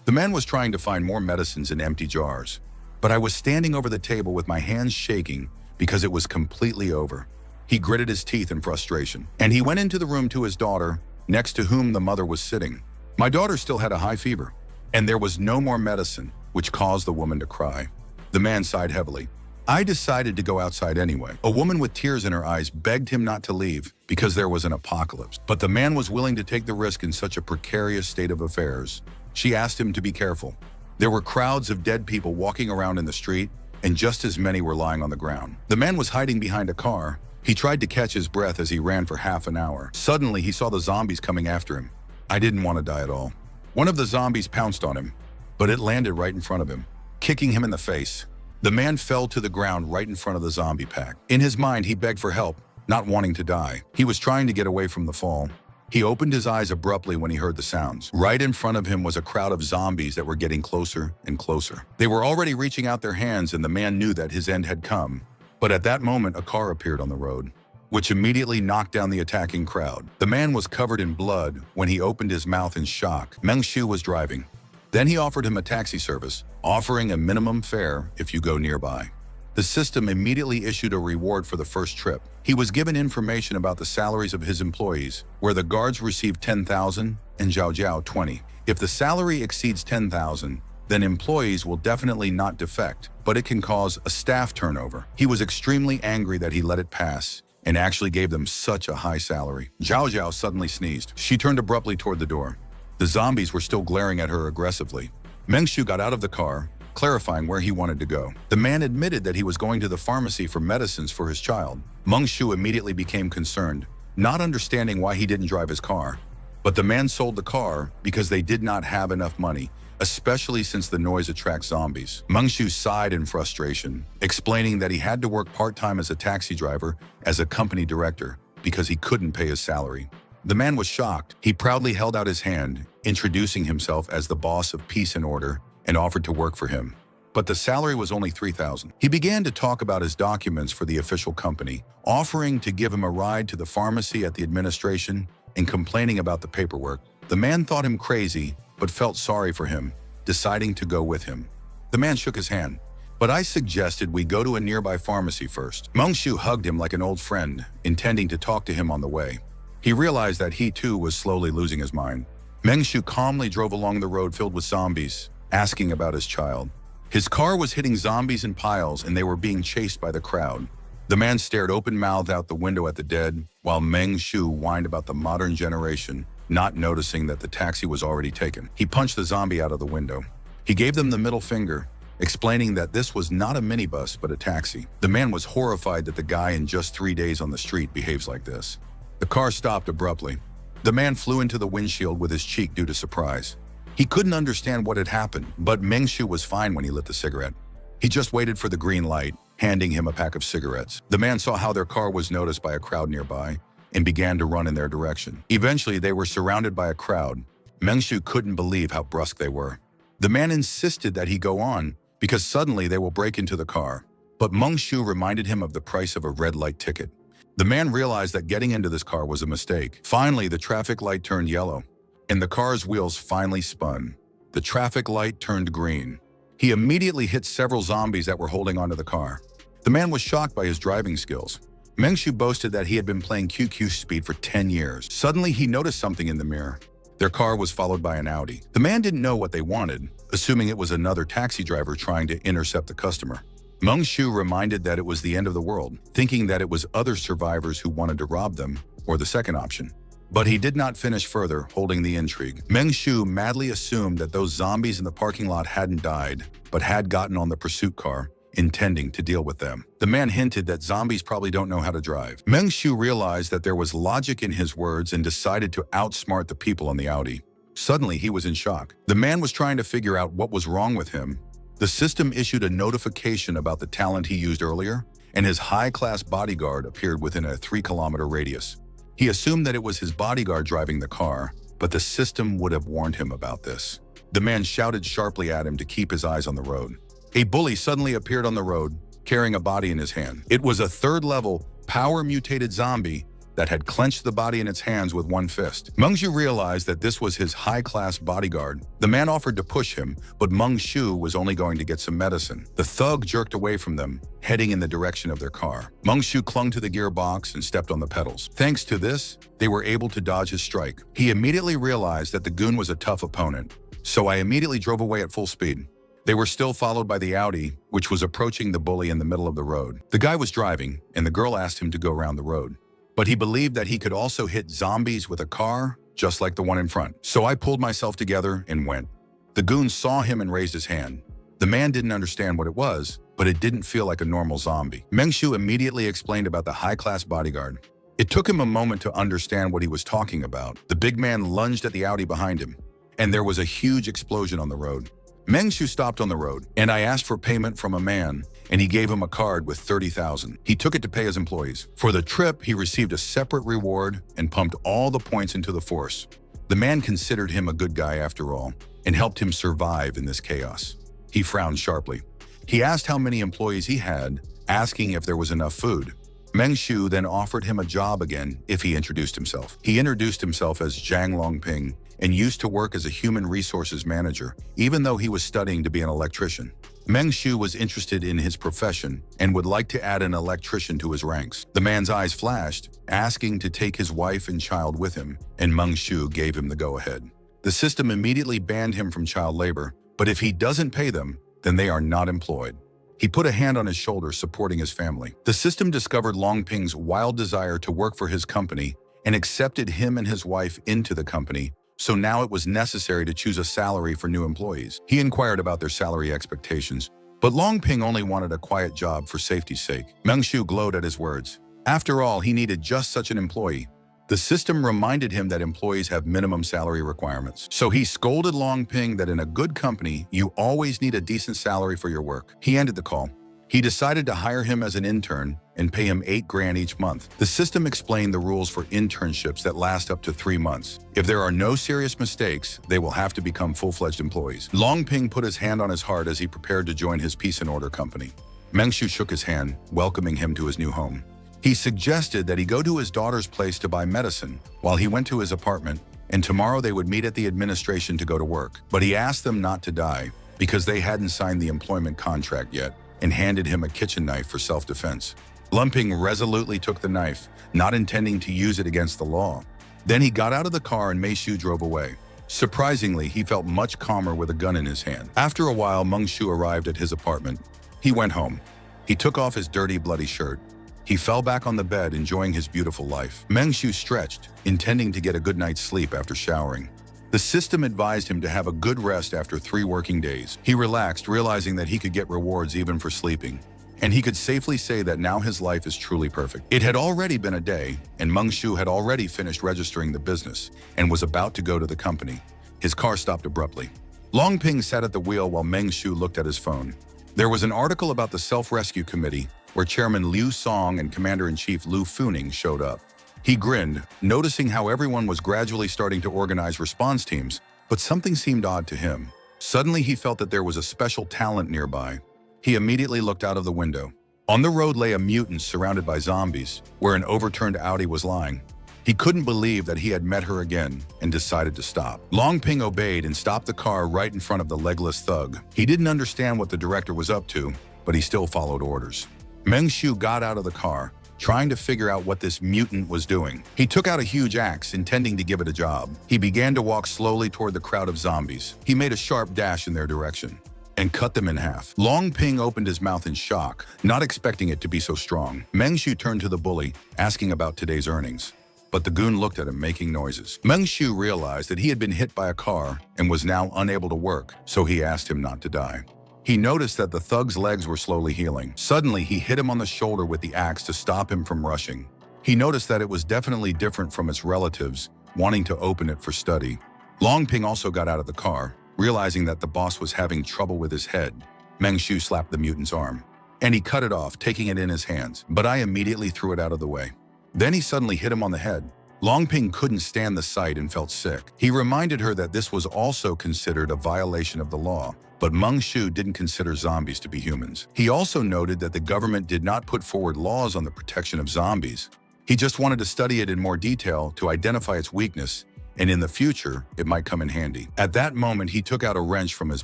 The man was trying to find more medicines in empty jars. But I was standing over the table with my hands shaking because it was completely over. He gritted his teeth in frustration, and he went into the room to his daughter, next to whom the mother was sitting. My daughter still had a high fever, and there was no more medicine, which caused the woman to cry. The man sighed heavily. I decided to go outside anyway. A woman with tears in her eyes begged him not to leave because there was an apocalypse. But the man was willing to take the risk in such a precarious state of affairs. She asked him to be careful. There were crowds of dead people walking around in the street, and just as many were lying on the ground. The man was hiding behind a car. He tried to catch his breath as he ran for half an hour. Suddenly, he saw the zombies coming after him. I didn't want to die at all. One of the zombies pounced on him, but it landed right in front of him, kicking him in the face. The man fell to the ground right in front of the zombie pack. In his mind, he begged for help, not wanting to die. He was trying to get away from the fall. He opened his eyes abruptly when he heard the sounds. Right in front of him was a crowd of zombies that were getting closer and closer. They were already reaching out their hands, and the man knew that his end had come. But at that moment, a car appeared on the road, which immediately knocked down the attacking crowd. The man was covered in blood when he opened his mouth in shock. Mengshu was driving. Then he offered him a taxi service, offering a minimum fare if you go nearby. The system immediately issued a reward for the first trip. He was given information about the salaries of his employees, where the guards received 10,000 and Zhao Zhao 20. If the salary exceeds 10,000, then employees will definitely not defect, but it can cause a staff turnover. He was extremely angry that he let it pass and actually gave them such a high salary. Zhao Zhao suddenly sneezed. She turned abruptly toward the door. The zombies were still glaring at her aggressively. Mengshu got out of the car, clarifying where he wanted to go. The man admitted that he was going to the pharmacy for medicines for his child. Mengshu immediately became concerned, not understanding why he didn't drive his car. But the man sold the car because they did not have enough money, especially since the noise attracts zombies. Mengshu sighed in frustration, explaining that he had to work part-time as a taxi driver as a company director because he couldn't pay his salary. The man was shocked. He proudly held out his hand, introducing himself as the boss of Peace and Order, and offered to work for him. But the salary was only 3,000. He began to talk about his documents for the official company, offering to give him a ride to the pharmacy at the administration and complaining about the paperwork. The man thought him crazy, but felt sorry for him, deciding to go with him. The man shook his hand. But I suggested we go to a nearby pharmacy first. Mengshu hugged him like an old friend, intending to talk to him on the way. He realized that he too was slowly losing his mind. Mengshu calmly drove along the road filled with zombies, asking about his child. His car was hitting zombies in piles, and they were being chased by the crowd. The man stared open-mouthed out the window at the dead, while Mengshu whined about the modern generation, not noticing that the taxi was already taken. He punched the zombie out of the window. He gave them the middle finger, explaining that this was not a minibus but a taxi. The man was horrified that the guy in just 3 days on the street behaves like this. The car stopped abruptly. The man flew into the windshield with his cheek due to surprise. He couldn't understand what had happened, but Mengshu was fine when he lit the cigarette. He just waited for the green light, handing him a pack of cigarettes. The man saw how their car was noticed by a crowd nearby and began to run in their direction. Eventually, they were surrounded by a crowd. Mengshu couldn't believe how brusque they were. The man insisted that he go on because suddenly they will break into the car. But Mengshu reminded him of the price of a red light ticket. The man realized that getting into this car was a mistake. Finally, the traffic light turned yellow, and the car's wheels finally spun. The traffic light turned green. He immediately hit several zombies that were holding onto the car. The man was shocked by his driving skills. Mengshu boasted that he had been playing QQ Speed for 10 years. Suddenly, he noticed something in the mirror. Their car was followed by an Audi. The man didn't know what they wanted, assuming it was another taxi driver trying to intercept the customer. Meng Shu reminded that it was the end of the world, thinking that it was other survivors who wanted to rob them, or the second option. But he did not finish further, holding the intrigue. Meng Shu madly assumed that those zombies in the parking lot hadn't died, but had gotten on the pursuit car, intending to deal with them. The man hinted that zombies probably don't know how to drive. Meng Shu realized that there was logic in his words and decided to outsmart the people on the Audi. Suddenly, he was in shock. The man was trying to figure out what was wrong with him. The system issued a notification about the talent he used earlier, and his high-class bodyguard appeared within a 3-kilometer radius. He assumed that it was his bodyguard driving the car, but the system would have warned him about this. The man shouted sharply at him to keep his eyes on the road. A bully suddenly appeared on the road, carrying a body in his hand. It was a third-level, power-mutated zombie that had clenched the body in its hands with one fist. Meng Shu realized that this was his high-class bodyguard. The man offered to push him, but Meng Shu was only going to get some medicine. The thug jerked away from them, heading in the direction of their car. Meng Shu clung to the gearbox and stepped on the pedals. Thanks to this, they were able to dodge his strike. He immediately realized that the goon was a tough opponent, so I immediately drove away at full speed. They were still followed by the Audi, which was approaching the bully in the middle of the road. The guy was driving, and the girl asked him to go around the road. But he believed that he could also hit zombies with a car, just like the one in front. So I pulled myself together and went. The goon saw him and raised his hand. The man didn't understand what it was, but it didn't feel like a normal zombie. Meng Shu immediately explained about the high-class bodyguard. It took him a moment to understand what he was talking about. The big man lunged at the Audi behind him, and there was a huge explosion on the road. Meng Shu stopped on the road, and I asked for payment from a man, and he gave him a card with 30,000. He took it to pay his employees. For the trip, he received a separate reward and pumped all the points into the force. The man considered him a good guy after all, and helped him survive in this chaos. He frowned sharply. He asked how many employees he had, asking if there was enough food. Meng Shu then offered him a job again if he introduced himself. He introduced himself as Zhang Longping and used to work as a human resources manager, even though he was studying to be an electrician. Meng Shu was interested in his profession and would like to add an electrician to his ranks. The man's eyes flashed, asking to take his wife and child with him, and Meng Shu gave him the go-ahead. The system immediately banned him from child labor, but if he doesn't pay them, then they are not employed. He put a hand on his shoulder, supporting his family. The system discovered Longping's wild desire to work for his company and accepted him and his wife into the company, so now it was necessary to choose a salary for new employees. He inquired about their salary expectations, but Longping only wanted a quiet job for safety's sake. Meng Shu glowed at his words. After all, he needed just such an employee. The system reminded him that employees have minimum salary requirements. So he scolded Longping that in a good company, you always need a decent salary for your work. He ended the call. He decided to hire him as an intern and pay him $8,000 each month. The system explained the rules for internships that last up to 3 months. If there are no serious mistakes, they will have to become full-fledged employees. Longping put his hand on his heart as he prepared to join his peace and order company. Meng Shu shook his hand, welcoming him to his new home. He suggested that he go to his daughter's place to buy medicine while he went to his apartment, and tomorrow they would meet at the administration to go to work. But he asked them not to die because they hadn't signed the employment contract yet, and handed him a kitchen knife for self-defense. Longping resolutely took the knife, not intending to use it against the law. Then he got out of the car and Meng Shu drove away. Surprisingly, he felt much calmer with a gun in his hand. After a while, Meng Shu arrived at his apartment. He went home. He took off his dirty, bloody shirt. He fell back on the bed, enjoying his beautiful life. Meng Shu stretched, intending to get a good night's sleep after showering. The system advised him to have a good rest after 3 working days. He relaxed, realizing that he could get rewards even for sleeping, and he could safely say that now his life is truly perfect. It had already been a day, and Meng Shu had already finished registering the business and was about to go to the company. His car stopped abruptly. Longping sat at the wheel while Meng Shu looked at his phone. There was an article about the Self-Rescue Committee where Chairman Liu Song and Commander-in-Chief Lu Funing showed up. He grinned, noticing how everyone was gradually starting to organize response teams, but something seemed odd to him. Suddenly, he felt that there was a special talent nearby. He immediately looked out of the window. On the road lay a mutant surrounded by zombies, where an overturned Audi was lying. He couldn't believe that he had met her again and decided to stop. Longping obeyed and stopped the car right in front of the legless thug. He didn't understand what the director was up to, but he still followed orders. Meng Shu got out of the car, trying to figure out what this mutant was doing. He took out a huge axe, intending to give it a job. He began to walk slowly toward the crowd of zombies. He made a sharp dash in their direction. and cut them in half. Long Ping opened his mouth in shock, not expecting it to be so strong. Meng Shu turned to the bully, asking about today's earnings. But the goon looked at him, making noises. Meng Shu realized that he had been hit by a car and was now unable to work, so he asked him not to die. He noticed that the thug's legs were slowly healing. Suddenly, he hit him on the shoulder with the axe to stop him from rushing. He noticed that it was definitely different from its relatives, wanting to open it for study. Long Ping also got out of the car, realizing that the boss was having trouble with his head. Meng Shu slapped the mutant's arm, and he cut it off, taking it in his hands, but I immediately threw it out of the way. Then he suddenly hit him on the head. Long Ping couldn't stand the sight and felt sick. He reminded her that this was also considered a violation of the law, but Meng Shu didn't consider zombies to be humans. He also noted that the government did not put forward laws on the protection of zombies. He just wanted to study it in more detail to identify its weakness, and in the future, it might come in handy. At that moment, he took out a wrench from his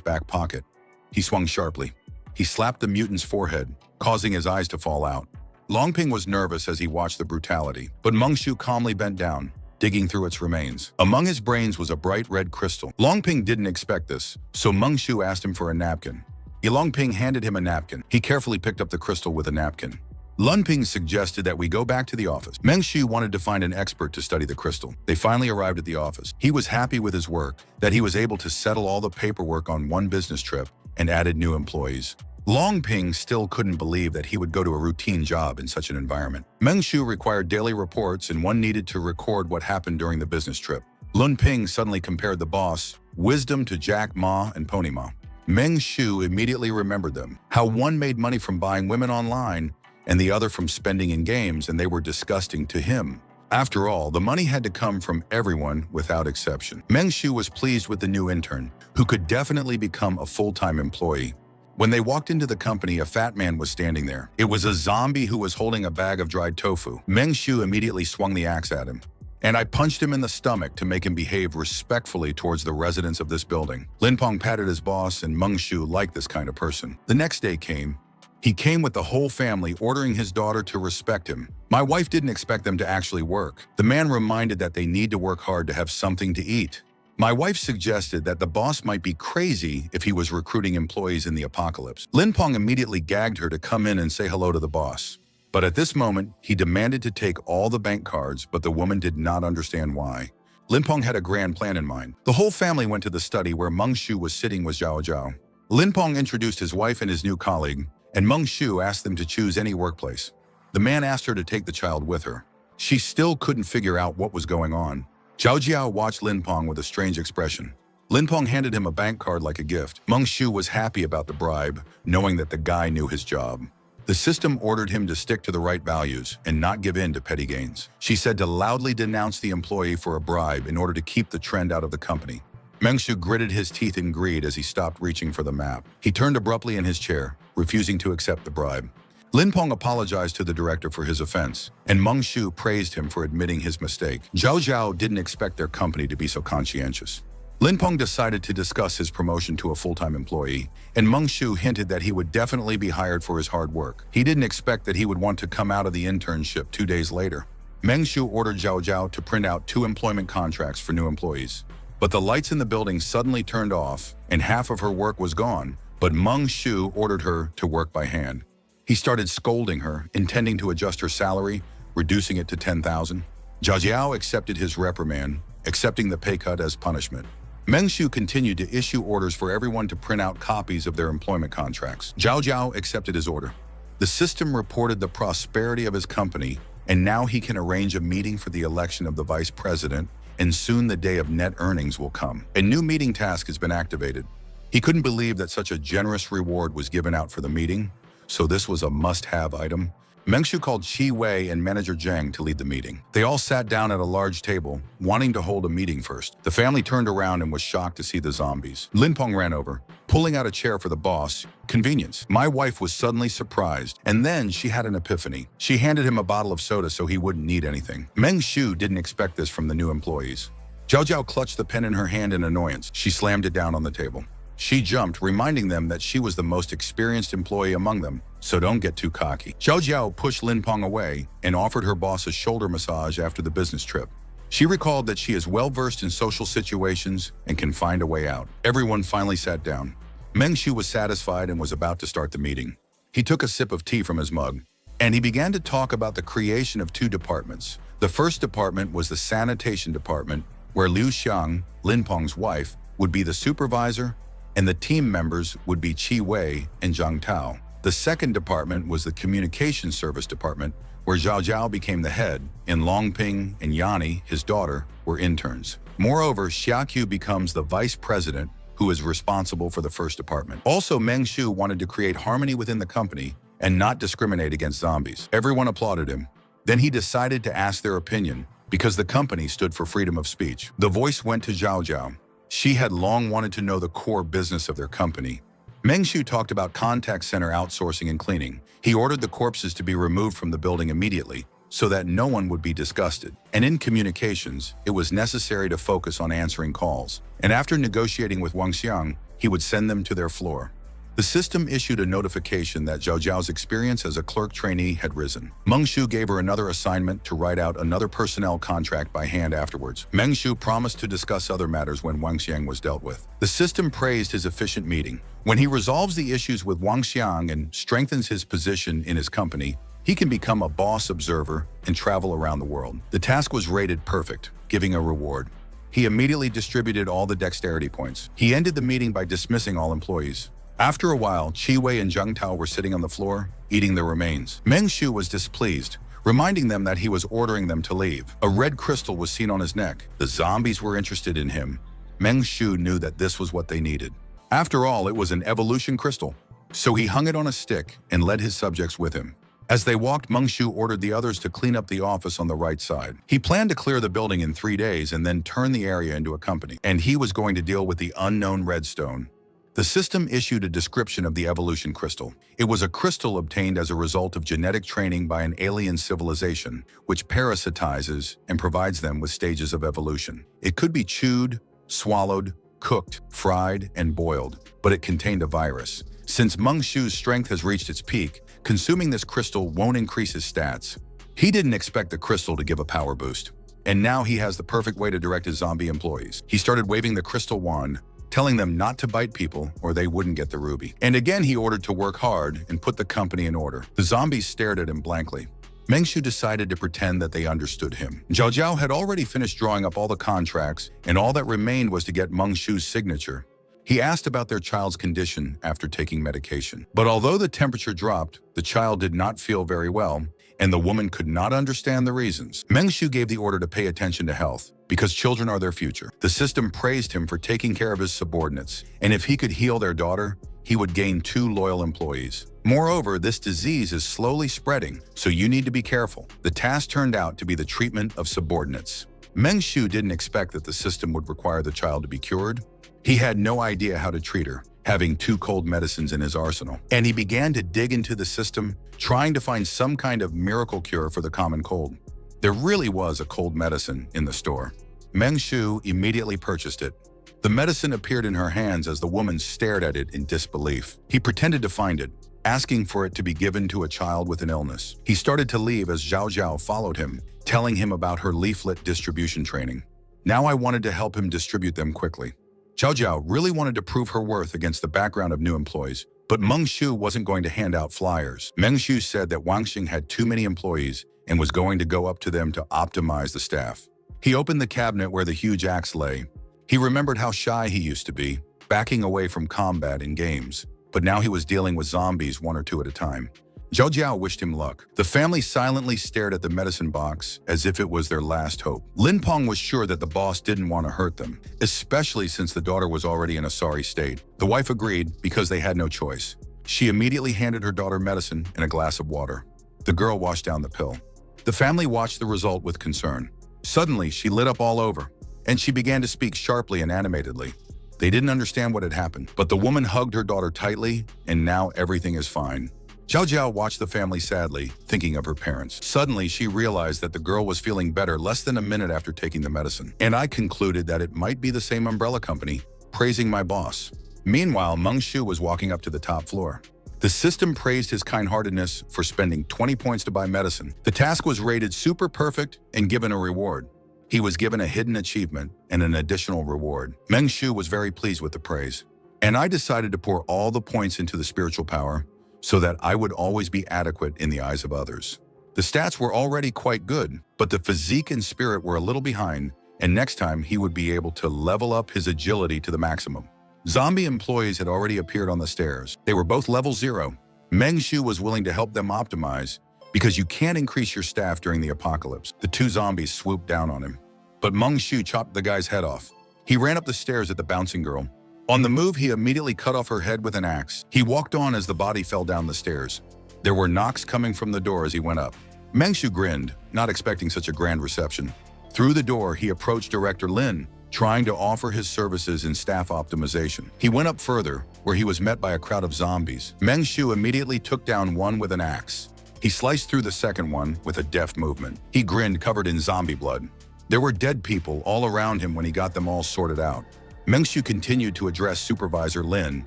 back pocket. He swung sharply. He slapped the mutant's forehead, causing his eyes to fall out. Long Ping was nervous as he watched the brutality, but Meng Shu calmly bent down, digging through its remains. Among his brains was a bright red crystal. Long Ping didn't expect this, so Meng Shu asked him for a napkin. Long Ping handed him a napkin. He carefully picked up the crystal with a napkin. Lun Ping suggested that we go back to the office. Meng Shu wanted to find an expert to study the crystal. They finally arrived at the office. He was happy with his work, that he was able to settle all the paperwork on one business trip and added new employees. Long Ping still couldn't believe that he would go to a routine job in such an environment. Meng Shu required daily reports, and one needed to record what happened during the business trip. Lun Ping suddenly compared the boss, Wisdom, to Jack Ma and Pony Ma. Meng Shu immediately remembered them, how one made money from buying women online and the other from spending in games, and they were disgusting to him. After all, the money had to come from everyone without exception. Meng Shu was pleased with the new intern, who could definitely become a full-time employee. When they walked into the company, a fat man was standing there. It was a zombie who was holding a bag of dried tofu. Meng Shu immediately swung the axe at him, and I punched him in the stomach to make him behave respectfully towards the residents of this building. Lin Peng patted his boss, and Meng Shu liked this kind of person. The next day came. He came with the whole family, ordering his daughter to respect him. My wife didn't expect them to actually work. The man reminded that they need to work hard to have something to eat. My wife suggested that the boss might be crazy if he was recruiting employees in the apocalypse. Lin Peng immediately gagged her to come in and say hello to the boss. But at this moment, he demanded to take all the bank cards, but the woman did not understand why. Lin Peng had a grand plan in mind. The whole family went to the study where Meng Shu was sitting with Zhao Zhao. Lin Peng introduced his wife and his new colleague, and Meng Shu asked them to choose any workplace. The man asked her to take the child with her. She still couldn't figure out what was going on. Zhao Jiao watched Lin Peng with a strange expression. Lin Peng handed him a bank card like a gift. Meng Shu was happy about the bribe, knowing that the guy knew his job. The system ordered him to stick to the right values and not give in to petty gains. She said to loudly denounce the employee for a bribe in order to keep the trend out of the company. Meng Shu gritted his teeth in greed as he stopped reaching for the map. He turned abruptly in his chair, refusing to accept the bribe. Lin Peng apologized to the director for his offense, and Meng Shu praised him for admitting his mistake. Zhao Zhao didn't expect their company to be so conscientious. Lin Peng decided to discuss his promotion to a full-time employee, and Meng Shu hinted that he would definitely be hired for his hard work. He didn't expect that he would want to come out of the internship 2 days later. Meng Shu ordered Zhao Zhao to print out 2 employment contracts for new employees. But the lights in the building suddenly turned off, and half of her work was gone, but Meng Shu ordered her to work by hand. He started scolding her, intending to adjust her salary, reducing it to 10,000. Zhao Jiao accepted his reprimand, accepting the pay cut as punishment. Meng Shu continued to issue orders for everyone to print out copies of their employment contracts. Zhao Jiao accepted his order. The system reported the prosperity of his company, and now he can arrange a meeting for the election of the vice president, and soon the day of net earnings will come. A new meeting task has been activated. He couldn't believe that such a generous reward was given out for the meeting, so this was a must-have item. Meng Shu called Qi Wei and manager Zhang to lead the meeting. They all sat down at a large table, wanting to hold a meeting first. The family turned around and was shocked to see the zombies. Lin Peng ran over, pulling out a chair for the boss. Convenience. My wife was suddenly surprised, and then she had an epiphany. She handed him a bottle of soda so he wouldn't need anything. Meng Shu didn't expect this from the new employees. Zhao Jiao clutched the pen in her hand in annoyance. She slammed it down on the table. She jumped, reminding them that she was the most experienced employee among them, so don't get too cocky. Zhao Jiao pushed Lin Peng away and offered her boss a shoulder massage after the business trip. She recalled that she is well-versed in social situations and can find a way out. Everyone finally sat down. Meng Shu was satisfied and was about to start the meeting. He took a sip of tea from his mug, and he began to talk about the creation of two departments. The first department was the sanitation department, where Liu Xiang, Lin Peng's wife, would be the supervisor, and the team members would be Qi Wei and Zhang Tao. The second department was the communication service department, where Zhao Zhao became the head, and Longping and Yani, his daughter, were interns. Moreover, Xiaqiu becomes the vice president, who is responsible for the first department. Also, Meng Shu wanted to create harmony within the company and not discriminate against zombies. Everyone applauded him. Then he decided to ask their opinion, because the company stood for freedom of speech. The voice went to Zhao Zhao. She had long wanted to know the core business of their company. Meng Shu talked about contact center outsourcing and cleaning. He ordered the corpses to be removed from the building immediately, so that no one would be disgusted. And in communications, it was necessary to focus on answering calls. And after negotiating with Wang Xiang, he would send them to their floor. The system issued a notification that Zhao Zhao's experience as a clerk trainee had risen. Meng Shu gave her another assignment to write out another personnel contract by hand afterwards. Meng Shu promised to discuss other matters when Wang Xiang was dealt with. The system praised his efficient meeting. When he resolves the issues with Wang Xiang and strengthens his position in his company, he can become a boss observer and travel around the world. The task was rated perfect, giving a reward. He immediately distributed all the dexterity points. He ended the meeting by dismissing all employees. After a while, Qi Wei and Zhang Tao were sitting on the floor, eating their remains. Meng Shu was displeased, reminding them that he was ordering them to leave. A red crystal was seen on his neck. The zombies were interested in him. Meng Shu knew that this was what they needed. After all, it was an evolution crystal. So he hung it on a stick and led his subjects with him. As they walked, Meng Shu ordered the others to clean up the office on the right side. He planned to clear the building in 3 days and then turn the area into a company. And he was going to deal with the unknown redstone. The system issued a description of the evolution crystal. It was a crystal obtained as a result of genetic training by an alien civilization, which parasitizes and provides them with stages of evolution. It could be chewed, swallowed, cooked, fried, and boiled, but it contained a virus. Since Meng Shu's strength has reached its peak, consuming this crystal won't increase his stats. He didn't expect the crystal to give a power boost. And now he has the perfect way to direct his zombie employees. He started waving the crystal wand, telling them not to bite people or they wouldn't get the ruby. And again, he ordered to work hard and put the company in order. The zombies stared at him blankly. Meng Shu decided to pretend that they understood him. Zhao Zhao had already finished drawing up all the contracts, and all that remained was to get Meng Shu's signature. He asked about their child's condition after taking medication. But although the temperature dropped, the child did not feel very well, and the woman could not understand the reasons. Meng Shu gave the order to pay attention to health, because children are their future. The system praised him for taking care of his subordinates, and if he could heal their daughter, he would gain 2 loyal employees. Moreover, this disease is slowly spreading, so you need to be careful. The task turned out to be the treatment of subordinates. Meng Shu didn't expect that the system would require the child to be cured. He had no idea how to treat her, having 2 cold medicines in his arsenal. And he began to dig into the system, trying to find some kind of miracle cure for the common cold. There really was a cold medicine in the store. Meng Shu immediately purchased it. The medicine appeared in her hands as the woman stared at it in disbelief. He pretended to find it, asking for it to be given to a child with an illness. He started to leave as Zhao Zhao followed him, telling him about her leaflet distribution training. Now I wanted to help him distribute them quickly. Zhao Zhao really wanted to prove her worth against the background of new employees, but Meng Shu wasn't going to hand out flyers. Meng Shu said that Wang Xing had too many employees and was going to go up to them to optimize the staff. He opened the cabinet where the huge axe lay. He remembered how shy he used to be, backing away from combat in games, but now he was dealing with zombies 1 or 2 at a time. Zhao Jiao wished him luck. The family silently stared at the medicine box as if it was their last hope. Lin Peng was sure that the boss didn't want to hurt them, especially since the daughter was already in a sorry state. The wife agreed because they had no choice. She immediately handed her daughter medicine and a glass of water. The girl washed down the pill. The family watched the result with concern. Suddenly, she lit up all over, and she began to speak sharply and animatedly. They didn't understand what had happened, but the woman hugged her daughter tightly, and now everything is fine. Zhao Jiao watched the family sadly, thinking of her parents. Suddenly, she realized that the girl was feeling better less than a minute after taking the medicine. And I concluded that it might be the same umbrella company, praising my boss. Meanwhile, Meng Shu was walking up to the top floor. The system praised his kind-heartedness for spending 20 points to buy medicine. The task was rated super perfect and given a reward. He was given a hidden achievement and an additional reward. Meng Shu was very pleased with the praise. And I decided to pour all the points into the spiritual power so that I would always be adequate in the eyes of others. The stats were already quite good, but the physique and spirit were a little behind, and next time he would be able to level up his agility to the maximum. Zombie employees had already appeared on the stairs. They were both level 0. Meng Shu was willing to help them optimize because you can't increase your staff during the apocalypse. The 2 zombies swooped down on him, but Meng Shu chopped the guy's head off. He ran up the stairs at the bouncing girl. On the move, he immediately cut off her head with an axe. He walked on as the body fell down the stairs. There were knocks coming from the door as he went up. Meng Shu grinned, not expecting such a grand reception. Through the door, he approached Director Lin, trying to offer his services in staff optimization. He went up further, where he was met by a crowd of zombies. Meng Shu immediately took down one with an axe. He sliced through the second one with a deft movement. He grinned, covered in zombie blood. There were dead people all around him when he got them all sorted out. Meng Shu continued to address Supervisor Lin,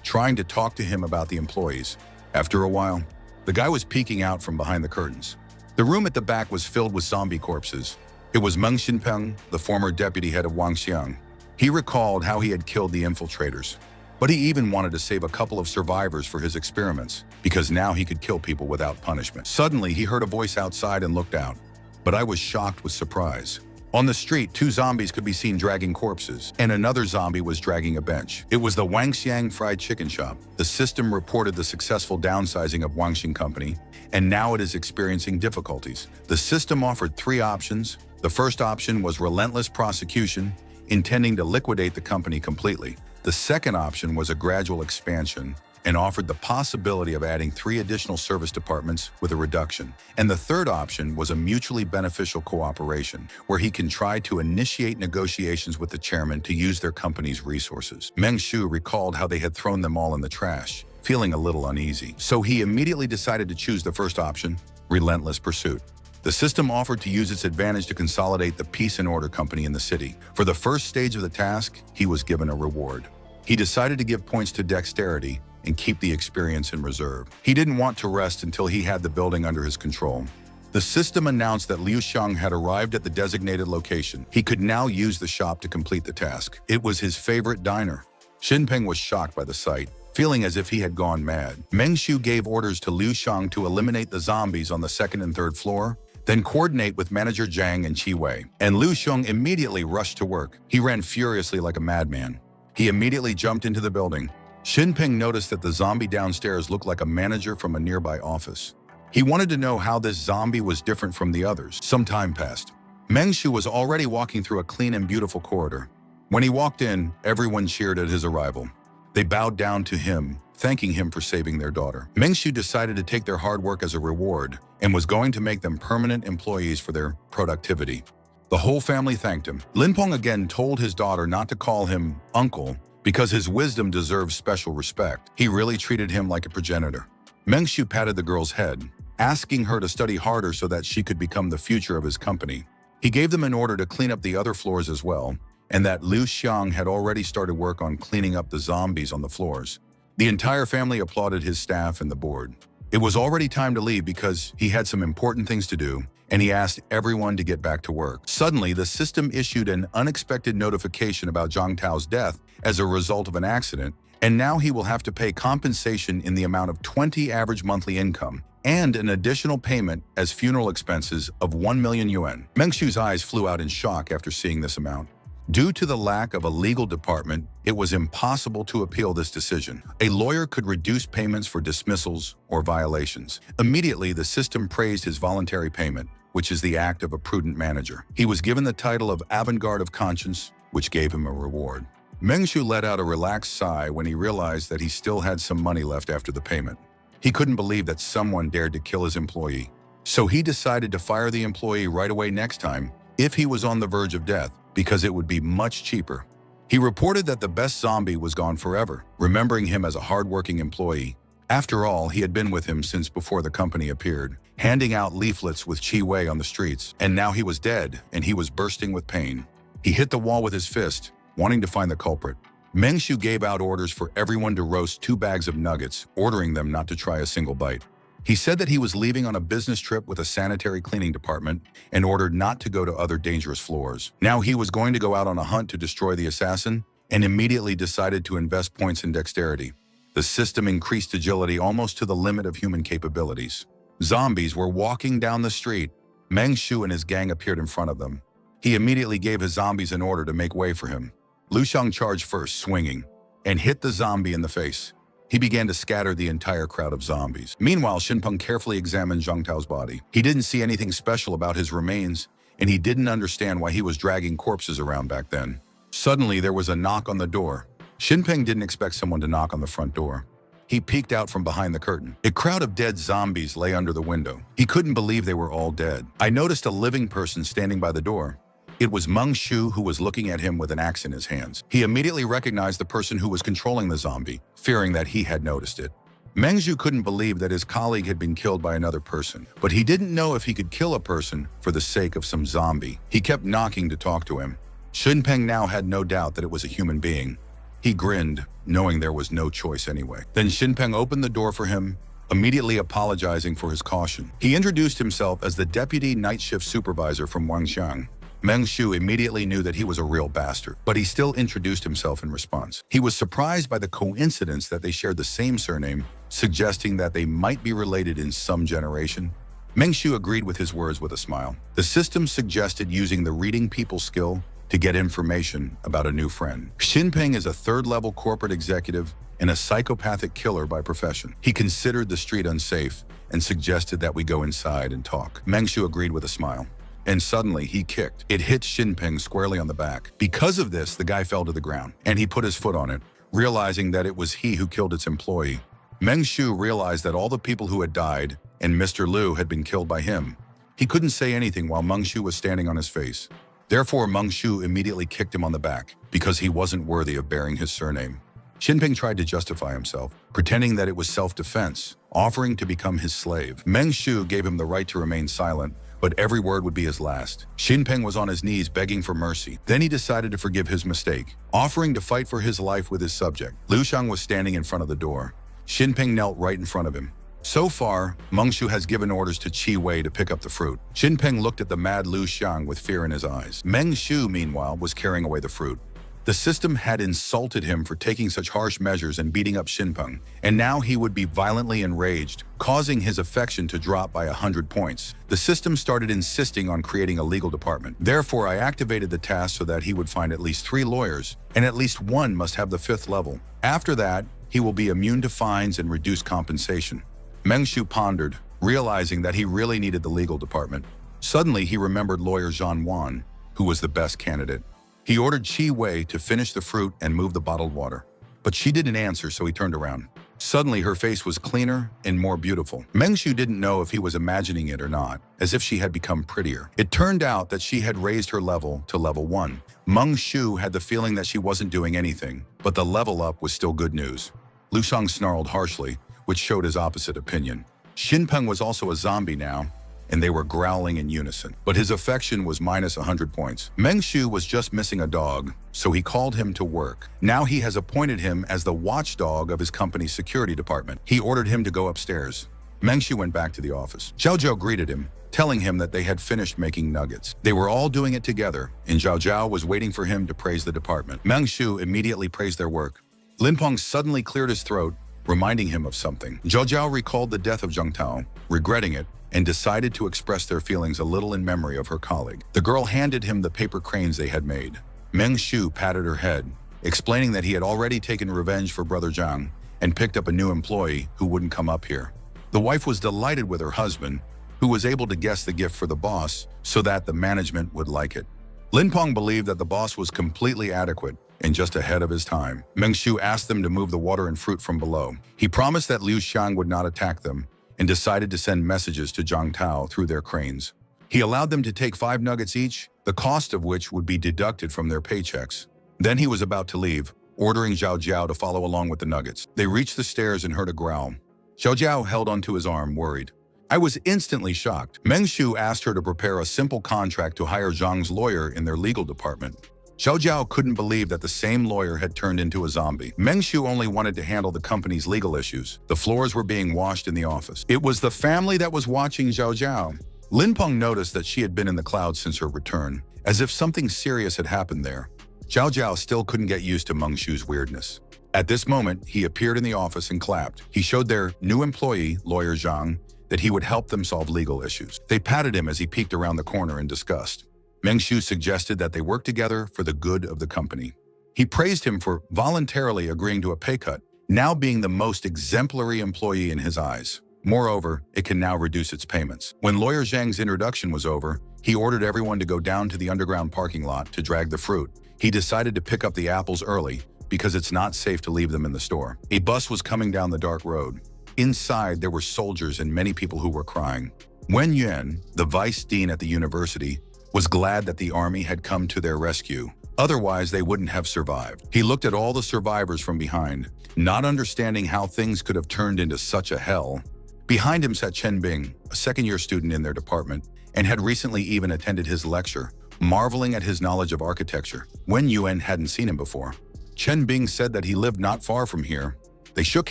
trying to talk to him about the employees. After a while, the guy was peeking out from behind the curtains. The room at the back was filled with zombie corpses. It was Meng Xinpeng, the former deputy head of Wangxiang. He recalled how he had killed the infiltrators. But he even wanted to save a couple of survivors for his experiments, because now he could kill people without punishment. Suddenly, he heard a voice outside and looked out. But I was shocked with surprise. On the street, 2 zombies could be seen dragging corpses, and another zombie was dragging a bench. It was the Wangxiang fried chicken shop. The system reported the successful downsizing of Wangxing Company, and now it is experiencing difficulties. The system offered 3 options. The first option was relentless prosecution, intending to liquidate the company completely. The second option was a gradual expansion and offered the possibility of adding 3 additional service departments with a reduction. And the third option was a mutually beneficial cooperation, where he can try to initiate negotiations with the chairman to use their company's resources. Meng Shu recalled how they had thrown them all in the trash, feeling a little uneasy. So he immediately decided to choose the first option, relentless pursuit. The system offered to use its advantage to consolidate the Peace and Order Company in the city. For the first stage of the task, he was given a reward. He decided to give points to dexterity and keep the experience in reserve. He didn't want to rest until he had the building under his control. The system announced that Liu Xiang had arrived at the designated location. He could now use the shop to complete the task. It was his favorite diner. Xinpeng was shocked by the sight, feeling as if he had gone mad. Meng Shu gave orders to Liu Xiang to eliminate the zombies on the 2nd and 3rd floor, then coordinate with Manager Zhang and Qi Wei. And Liu Xiang immediately rushed to work. He ran furiously like a madman. He immediately jumped into the building. Xinpeng noticed that the zombie downstairs looked like a manager from a nearby office. He wanted to know how this zombie was different from the others. Some time passed. Meng Shu was already walking through a clean and beautiful corridor. When he walked in, everyone cheered at his arrival. They bowed down to him, thanking him for saving their daughter. Meng Shu decided to take their hard work as a reward and was going to make them permanent employees for their productivity. The whole family thanked him. Lin Peng again told his daughter not to call him uncle because his wisdom deserves special respect. He really treated him like a progenitor. Meng Shu patted the girl's head, asking her to study harder so that she could become the future of his company. He gave them an order to clean up the other floors as well, and that Liu Xiang had already started work on cleaning up the zombies on the floors. The entire family applauded his staff and the board. It was already time to leave because he had some important things to do, and he asked everyone to get back to work. Suddenly, the system issued an unexpected notification about Zhang Tao's death as a result of an accident, and now he will have to pay compensation in the amount of 20 average monthly income and an additional payment as funeral expenses of 1 million yuan. Meng Shu's eyes flew out in shock after seeing this amount. Due to the lack of a legal department, it was impossible to appeal this decision. A lawyer could reduce payments for dismissals or violations. Immediately, the system praised his voluntary payment, which is the act of a prudent manager. He was given the title of Avant-Garde of Conscience, which gave him a reward. Meng Shu let out a relaxed sigh when he realized that he still had some money left after the payment. He couldn't believe that someone dared to kill his employee. So he decided to fire the employee right away next time if he was on the verge of death, because it would be much cheaper. He reported that the best zombie was gone forever, remembering him as a hardworking employee. After all, he had been with him since before the company appeared, handing out leaflets with Qi Wei on the streets. And now he was dead, and he was bursting with pain. He hit the wall with his fist, wanting to find the culprit. Meng Shu gave out orders for everyone to roast 2 bags of nuggets, ordering them not to try a single bite. He said that he was leaving on a business trip with a sanitary cleaning department and ordered not to go to other dangerous floors. Now he was going to go out on a hunt to destroy the assassin and immediately decided to invest points in dexterity. The system increased agility almost to the limit of human capabilities. Zombies were walking down the street. Meng Shu and his gang appeared in front of them. He immediately gave his zombies an order to make way for him. Liu Xiang charged first, swinging, and hit the zombie in the face. He began to scatter the entire crowd of zombies. Meanwhile, Xinpeng carefully examined Zhang Tao's body. He didn't see anything special about his remains, and he didn't understand why he was dragging corpses around back then. Suddenly, there was a knock on the door. Xinpeng didn't expect someone to knock on the front door. He peeked out from behind the curtain. A crowd of dead zombies lay under the window. He couldn't believe they were all dead. I noticed a living person standing by the door. It was Meng Shu, who was looking at him with an axe in his hands. He immediately recognized the person who was controlling the zombie, fearing that he had noticed it. Meng Shu couldn't believe that his colleague had been killed by another person, but he didn't know if he could kill a person for the sake of some zombie. He kept knocking to talk to him. Xinpeng now had no doubt that it was a human being. He grinned, knowing there was no choice anyway. Then Xinpeng opened the door for him, immediately apologizing for his caution. He introduced himself as the deputy night shift supervisor from Wangxiang. Meng Shu immediately knew that he was a real bastard, but he still introduced himself in response. He was surprised by the coincidence that they shared the same surname, suggesting that they might be related in some generation. Meng Shu agreed with his words with a smile. The system suggested using the reading people skill to get information about a new friend. Xinpeng is a third-level corporate executive and a psychopathic killer by profession. He considered the street unsafe and suggested that we go inside and talk. Meng Shu agreed with a smile. And suddenly, he kicked. It hit Xinpeng squarely on the back. Because of this, the guy fell to the ground, and he put his foot on it, realizing that it was he who killed its employee. Meng Shu realized that all the people who had died and Mr. Liu had been killed by him. He couldn't say anything while Meng Shu was standing on his face. Therefore, Meng Shu immediately kicked him on the back because he wasn't worthy of bearing his surname. Xinpeng tried to justify himself, pretending that it was self-defense, offering to become his slave. Meng Shu gave him the right to remain silent, but every word would be his last. Xinpeng was on his knees begging for mercy. Then he decided to forgive his mistake, offering to fight for his life with his subject. Liu Xiang was standing in front of the door. Xinpeng knelt right in front of him. So far, Meng Shu has given orders to Qi Wei to pick up the fruit. Xinpeng looked at the mad Liu Xiang with fear in his eyes. Meng Shu, meanwhile, was carrying away the fruit. The system had insulted him for taking such harsh measures and beating up Xinpeng, and now he would be violently enraged, causing his affection to drop by 100 points. The system started insisting on creating a legal department. Therefore, I activated the task so that he would find at least 3 lawyers, and at least one must have the 5th level. After that, he will be immune to fines and reduced compensation. Meng Shu pondered, realizing that he really needed the legal department. Suddenly, he remembered lawyer Zhan Wan, who was the best candidate. He ordered Qi Wei to finish the fruit and move the bottled water. But she didn't answer, so he turned around. Suddenly, her face was cleaner and more beautiful. Meng Shu didn't know if he was imagining it or not, as if she had become prettier. It turned out that she had raised her level to level 1. Meng Shu had the feeling that she wasn't doing anything, but the level up was still good news. Liu Xiang snarled harshly, which showed his opposite opinion. Xinpeng was also a zombie now, and they were growling in unison. But his affection was minus 100 points. Meng Shu was just missing a dog, so he called him to work. Now he has appointed him as the watchdog of his company's security department. He ordered him to go upstairs. Meng Shu went back to the office. Zhao Zhao greeted him, telling him that they had finished making nuggets. They were all doing it together, and Zhao Zhao was waiting for him to praise the department. Meng Shu immediately praised their work. Lin Peng suddenly cleared his throat, reminding him of something. Zhao Zhao recalled the death of Zhang Tao, regretting it, and decided to express their feelings a little in memory of her colleague. The girl handed him the paper cranes they had made. Meng Shu patted her head, explaining that he had already taken revenge for Brother Zhang and picked up a new employee who wouldn't come up here. The wife was delighted with her husband, who was able to guess the gift for the boss so that the management would like it. Lin Peng believed that the boss was completely adequate and just ahead of his time. Meng Shu asked them to move the water and fruit from below. He promised that Liu Xiang would not attack them and decided to send messages to Zhang Tao through their cranes. He allowed them to take 5 nuggets each, the cost of which would be deducted from their paychecks. Then he was about to leave, ordering Zhao Jiao to follow along with the nuggets. They reached the stairs and heard a growl. Zhao Jiao held onto his arm, worried. I was instantly shocked. Meng Shu asked her to prepare a simple contract to hire Zhang's lawyer in their legal department. Zhao Jiao couldn't believe that the same lawyer had turned into a zombie. Meng Shu only wanted to handle the company's legal issues. The floors were being washed in the office. It was the family that was watching Zhao Jiao. Lin Peng noticed that she had been in the clouds since her return, as if something serious had happened there. Zhao Zhao still couldn't get used to Meng Shu's weirdness. At this moment, he appeared in the office and clapped. He showed their new employee, lawyer Zhang, that he would help them solve legal issues. They patted him as he peeked around the corner in disgust. Meng Shu suggested that they work together for the good of the company. He praised him for voluntarily agreeing to a pay cut, now being the most exemplary employee in his eyes. Moreover, it can now reduce its payments. When lawyer Zhang's introduction was over, he ordered everyone to go down to the underground parking lot to drag the fruit. He decided to pick up the apples early because it's not safe to leave them in the store. A bus was coming down the dark road. Inside, there were soldiers and many people who were crying. Wen Yuan, the vice dean at the university, was glad that the army had come to their rescue. Otherwise, they wouldn't have survived. He looked at all the survivors from behind, not understanding how things could have turned into such a hell. Behind him sat Chen Bing, a second-year student in their department, and had recently even attended his lecture, marveling at his knowledge of architecture. Wen Yuan hadn't seen him before. Chen Bing said that he lived not far from here. They shook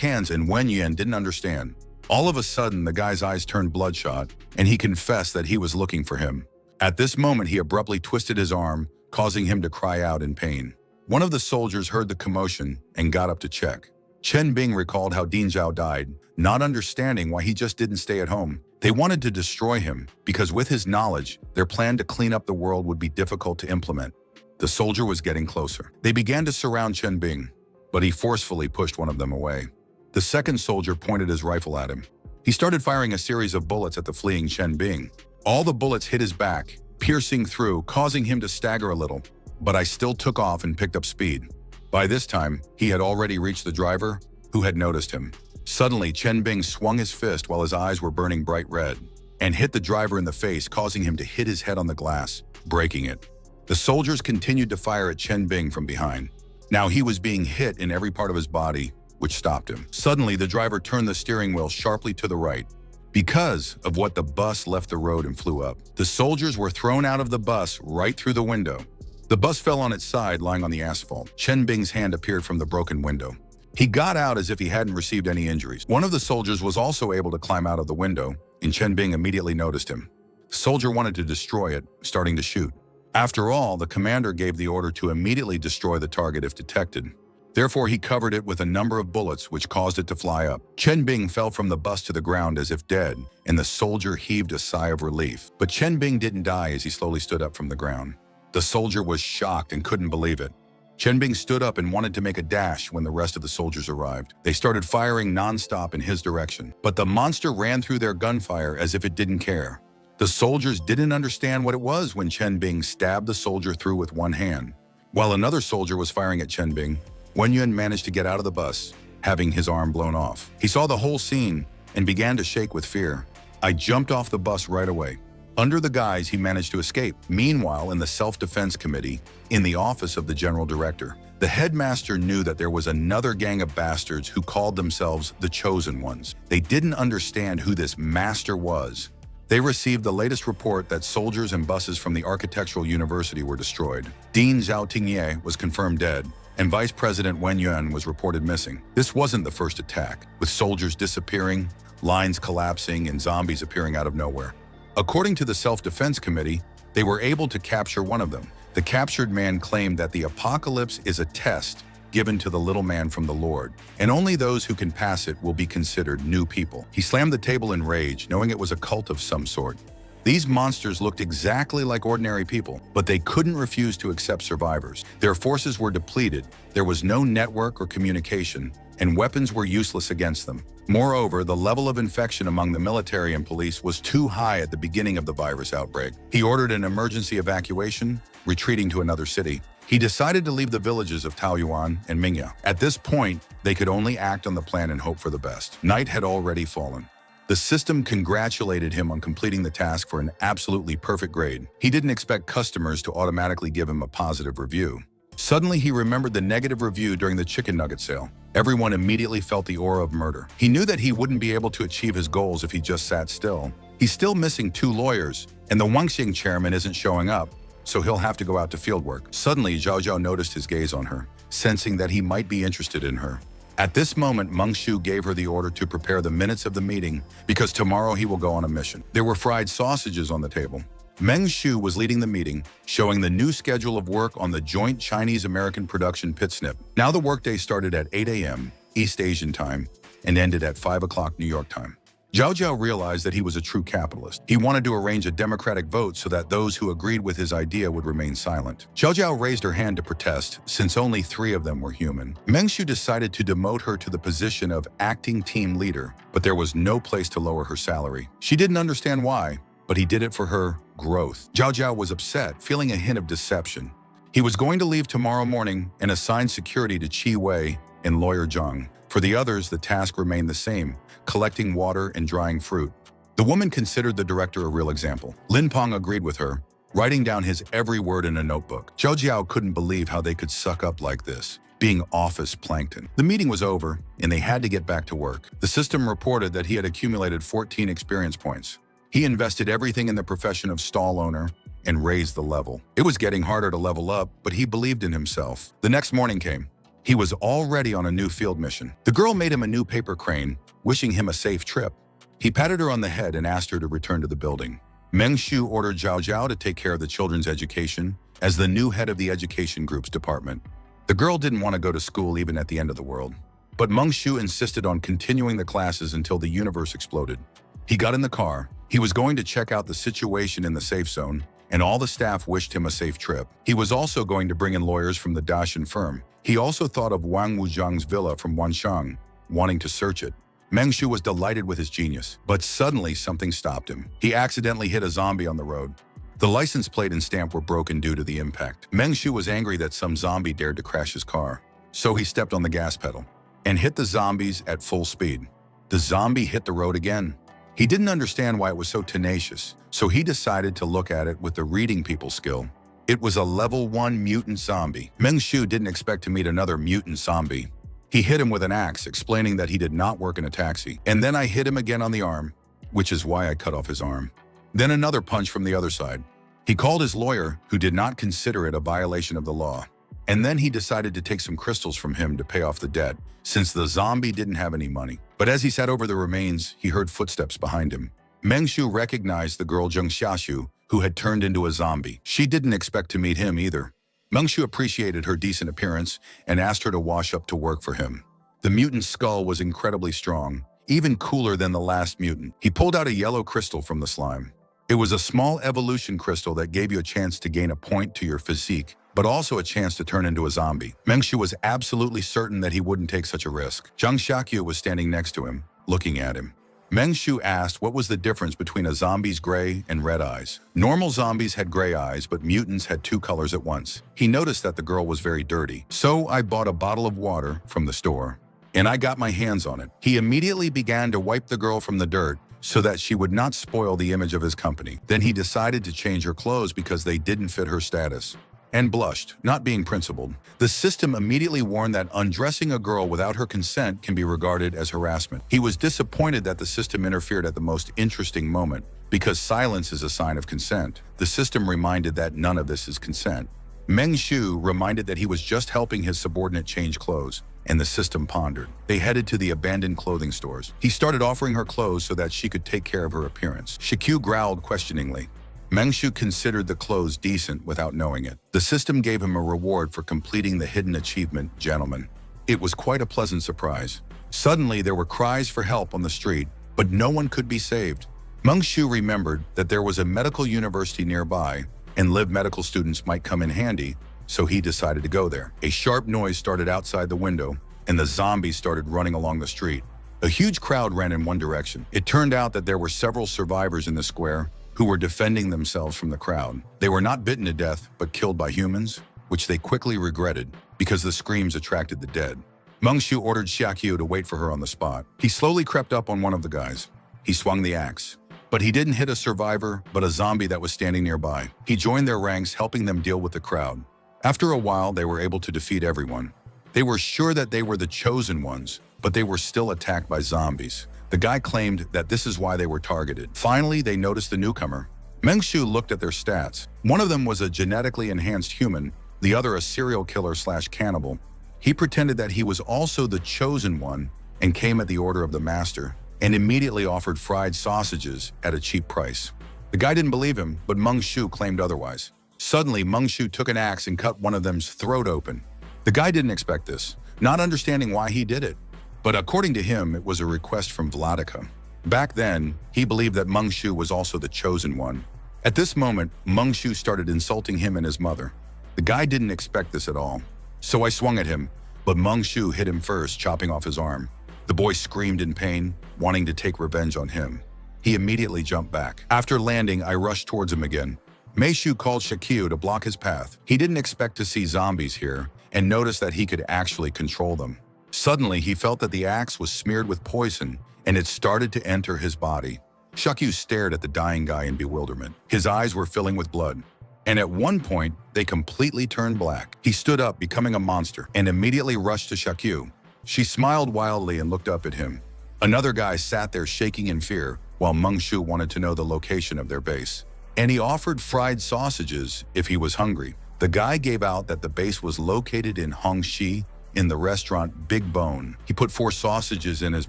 hands and Wen Yuan didn't understand. All of a sudden, the guy's eyes turned bloodshot, and he confessed that he was looking for him. At this moment, he abruptly twisted his arm, causing him to cry out in pain. One of the soldiers heard the commotion and got up to check. Chen Bing recalled how Ding Zhao died, not understanding why he just didn't stay at home. They wanted to destroy him because with his knowledge, their plan to clean up the world would be difficult to implement. The soldier was getting closer. They began to surround Chen Bing, but he forcefully pushed one of them away. The second soldier pointed his rifle at him. He started firing a series of bullets at the fleeing Chen Bing. All the bullets hit his back, piercing through, causing him to stagger a little, but I still took off and picked up speed. By this time, he had already reached the driver, who had noticed him. Suddenly, Chen Bing swung his fist while his eyes were burning bright red, and hit the driver in the face, causing him to hit his head on the glass, breaking it. The soldiers continued to fire at Chen Bing from behind. Now he was being hit in every part of his body, which stopped him. Suddenly, the driver turned the steering wheel sharply to the right. Because of what the bus left the road and flew up. The soldiers were thrown out of the bus right through the window. The bus fell on its side, lying on the asphalt. Chen Bing's hand appeared from the broken window. He got out as if he hadn't received any injuries. One of the soldiers was also able to climb out of the window, and Chen Bing immediately noticed him. The soldier wanted to destroy it, starting to shoot. After all, the commander gave the order to immediately destroy the target if detected. Therefore, he covered it with a number of bullets, which caused it to fly up. Chen Bing fell from the bus to the ground as if dead, and the soldier heaved a sigh of relief. But Chen Bing didn't die as he slowly stood up from the ground. The soldier was shocked and couldn't believe it. Chen Bing stood up and wanted to make a dash when the rest of the soldiers arrived. They started firing non-stop in his direction, but the monster ran through their gunfire as if it didn't care. The soldiers didn't understand what it was when Chen Bing stabbed the soldier through with one hand. While another soldier was firing at Chen Bing, Wen Yuan managed to get out of the bus, having his arm blown off. He saw the whole scene and began to shake with fear. I jumped off the bus right away. Under the guise, he managed to escape. Meanwhile, in the Self-Defense Committee, in the office of the General Director, the headmaster knew that there was another gang of bastards who called themselves the Chosen Ones. They didn't understand who this master was. They received the latest report that soldiers and buses from the Architectural University were destroyed. Dean Zhao Tingye was confirmed dead, and Vice President Wen Yuan was reported missing. This wasn't the first attack, with soldiers disappearing, lines collapsing, and zombies appearing out of nowhere. According to the Self-Defense Committee, they were able to capture one of them. The captured man claimed that the apocalypse is a test given to the little man from the Lord, and only those who can pass it will be considered new people. He slammed the table in rage, knowing it was a cult of some sort. These monsters looked exactly like ordinary people, but they couldn't refuse to accept survivors. Their forces were depleted, there was no network or communication, and weapons were useless against them. Moreover, the level of infection among the military and police was too high at the beginning of the virus outbreak. He ordered an emergency evacuation, retreating to another city. He decided to leave the villages of Taoyuan and Mingya. At this point, they could only act on the plan and hope for the best. Night had already fallen. The system congratulated him on completing the task for an absolutely perfect grade. He didn't expect customers to automatically give him a positive review. Suddenly, he remembered the negative review during the chicken nugget sale. Everyone immediately felt the aura of murder. He knew that he wouldn't be able to achieve his goals if he just sat still. He's still missing 2 lawyers, and the Wangxing chairman isn't showing up, so he'll have to go out to fieldwork. Suddenly, Zhao Zhao noticed his gaze on her, sensing that he might be interested in her. At this moment, Meng Shu gave her the order to prepare the minutes of the meeting because tomorrow he will go on a mission. There were fried sausages on the table. Meng Shu was leading the meeting, showing the new schedule of work on the joint Chinese-American production PitSnip. Now the workday started at 8 a.m. East Asian time and ended at 5 o'clock New York time. Zhao Zhao realized that he was a true capitalist. He wanted to arrange a democratic vote so that those who agreed with his idea would remain silent. Zhao Zhao raised her hand to protest, since only 3 of them were human. Meng Shu decided to demote her to the position of acting team leader, but there was no place to lower her salary. She didn't understand why, but he did it for her growth. Zhao Zhao was upset, feeling a hint of deception. He was going to leave tomorrow morning and assign security to Qi Wei and lawyer Zhang. For the others, the task remained the same, collecting water and drying fruit. The woman considered the director a real example. Lin Peng agreed with her, writing down his every word in a notebook. Zhao Jiao couldn't believe how they could suck up like this, being office plankton. The meeting was over, and they had to get back to work. The system reported that he had accumulated 14 experience points. He invested everything in the profession of stall owner and raised the level. It was getting harder to level up, but he believed in himself. The next morning came. He was already on a new field mission. The girl made him a new paper crane, wishing him a safe trip. He patted her on the head and asked her to return to the building. Meng Shu ordered Zhao Zhao to take care of the children's education as the new head of the education group's department. The girl didn't want to go to school even at the end of the world. But Meng Shu insisted on continuing the classes until the universe exploded. He got in the car. He was going to check out the situation in the safe zone, and all the staff wished him a safe trip. He was also going to bring in lawyers from the Dashan firm. He also thought of Wang Wuzhang's villa from Wanshang, wanting to search it. Meng Shu was delighted with his genius, but suddenly something stopped him. He accidentally hit a zombie on the road. The license plate and stamp were broken due to the impact. Meng Shu was angry that some zombie dared to crash his car, so he stepped on the gas pedal and hit the zombies at full speed. The zombie hit the road again. He didn't understand why it was so tenacious, so he decided to look at it with the reading people skill. It was a level 1 mutant zombie. Meng Shu didn't expect to meet another mutant zombie. He hit him with an axe, explaining that he did not work in a taxi. And then I hit him again on the arm, which is why I cut off his arm. Then another punch from the other side. He called his lawyer, who did not consider it a violation of the law. And then he decided to take some crystals from him to pay off the debt, since the zombie didn't have any money. But as he sat over the remains, he heard footsteps behind him. Meng Shu recognized the girl Zheng Xiaxu, who had turned into a zombie. She didn't expect to meet him either. Meng Shu appreciated her decent appearance and asked her to wash up to work for him. The mutant's skull was incredibly strong, even cooler than the last mutant. He pulled out a yellow crystal from the slime. It was a small evolution crystal that gave you a chance to gain a point to your physique, but also a chance to turn into a zombie. Meng Shu was absolutely certain that he wouldn't take such a risk. Zhang Xiaqiu was standing next to him, looking at him. Meng Shu asked what was the difference between a zombie's gray and red eyes. Normal zombies had gray eyes, but mutants had 2 colors at once. He noticed that the girl was very dirty. So I bought a bottle of water from the store, and I got my hands on it. He immediately began to wipe the girl from the dirt so that she would not spoil the image of his company. Then he decided to change her clothes because they didn't fit her status, and blushed, not being principled. The system immediately warned that undressing a girl without her consent can be regarded as harassment. He was disappointed that the system interfered at the most interesting moment, because silence is a sign of consent. The system reminded that none of this is consent. Meng Shu reminded that he was just helping his subordinate change clothes, and the system pondered. They headed to the abandoned clothing stores. He started offering her clothes so that she could take care of her appearance. Shikyu growled questioningly. Meng Shu considered the clothes decent without knowing it. The system gave him a reward for completing the hidden achievement, gentlemen. It was quite a pleasant surprise. Suddenly, there were cries for help on the street, but no one could be saved. Meng Shu remembered that there was a medical university nearby, and live medical students might come in handy, so he decided to go there. A sharp noise started outside the window, and the zombies started running along the street. A huge crowd ran in one direction. It turned out that there were several survivors in the square who were defending themselves from the crowd. They were not bitten to death, but killed by humans, which they quickly regretted because the screams attracted the dead. Meng Shu ordered Xiaqiu to wait for her on the spot. He slowly crept up on one of the guys. He swung the axe. But he didn't hit a survivor, but a zombie that was standing nearby. He joined their ranks, helping them deal with the crowd. After a while, they were able to defeat everyone. They were sure that they were the chosen ones, but they were still attacked by zombies. The guy claimed that this is why they were targeted. Finally, they noticed the newcomer. Meng Shu looked at their stats. One of them was a genetically enhanced human, the other a serial killer/cannibal. He pretended that he was also the chosen one and came at the order of the master, and immediately offered fried sausages at a cheap price. The guy didn't believe him, but Meng Shu claimed otherwise. Suddenly, Meng Shu took an axe and cut one of them's throat open. The guy didn't expect this, not understanding why he did it. But according to him, it was a request from Vladika. Back then, he believed that Meng Shu was also the chosen one. At this moment, Meng Shu started insulting him and his mother. The guy didn't expect this at all. So I swung at him, but Meng Shu hit him first, chopping off his arm. The boy screamed in pain, wanting to take revenge on him. He immediately jumped back. After landing, I rushed towards him again. Mei Shu called Shakyu to block his path. He didn't expect to see zombies here and noticed that he could actually control them. Suddenly, he felt that the axe was smeared with poison and it started to enter his body. Shakyu stared at the dying guy in bewilderment. His eyes were filling with blood. And at one point, they completely turned black. He stood up, becoming a monster, and immediately rushed to Shakyu. She smiled wildly and looked up at him. Another guy sat there shaking in fear, while Meng Shu wanted to know the location of their base. And he offered fried sausages if he was hungry. The guy gave out that the base was located in Hongxi, in the restaurant Big Bone. He put 4 sausages in his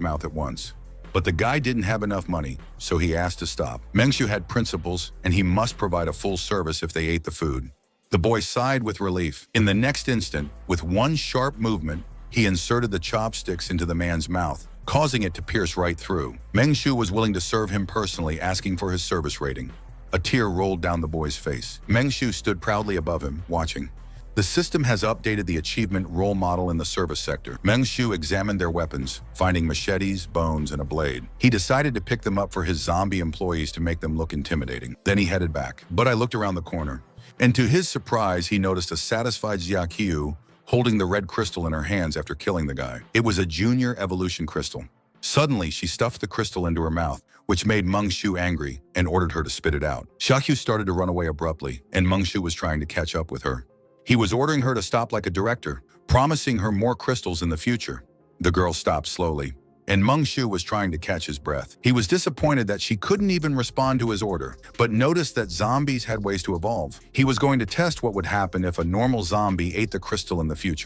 mouth at once. But the guy didn't have enough money, so he asked to stop. Meng Shu had principles, and he must provide a full service if they ate the food. The boy sighed with relief. In the next instant, with one sharp movement, he inserted the chopsticks into the man's mouth, causing it to pierce right through. Meng Shu was willing to serve him personally, asking for his service rating. A tear rolled down the boy's face. Meng Shu stood proudly above him, watching. The system has updated the achievement role model in the service sector. Meng Shu examined their weapons, finding machetes, bones, and a blade. He decided to pick them up for his zombie employees to make them look intimidating. Then he headed back. But I looked around the corner, and to his surprise, he noticed a satisfied Xiaqiu holding the red crystal in her hands after killing the guy. It was a junior evolution crystal. Suddenly, she stuffed the crystal into her mouth, which made Meng Shu angry and ordered her to spit it out. Xiaqiu started to run away abruptly, and Meng Shu was trying to catch up with her. He was ordering her to stop like a director, promising her more crystals in the future. The girl stopped slowly, and Meng Shu was trying to catch his breath. He was disappointed that she couldn't even respond to his order, but noticed that zombies had ways to evolve. He was going to test what would happen if a normal zombie ate the crystal in the future.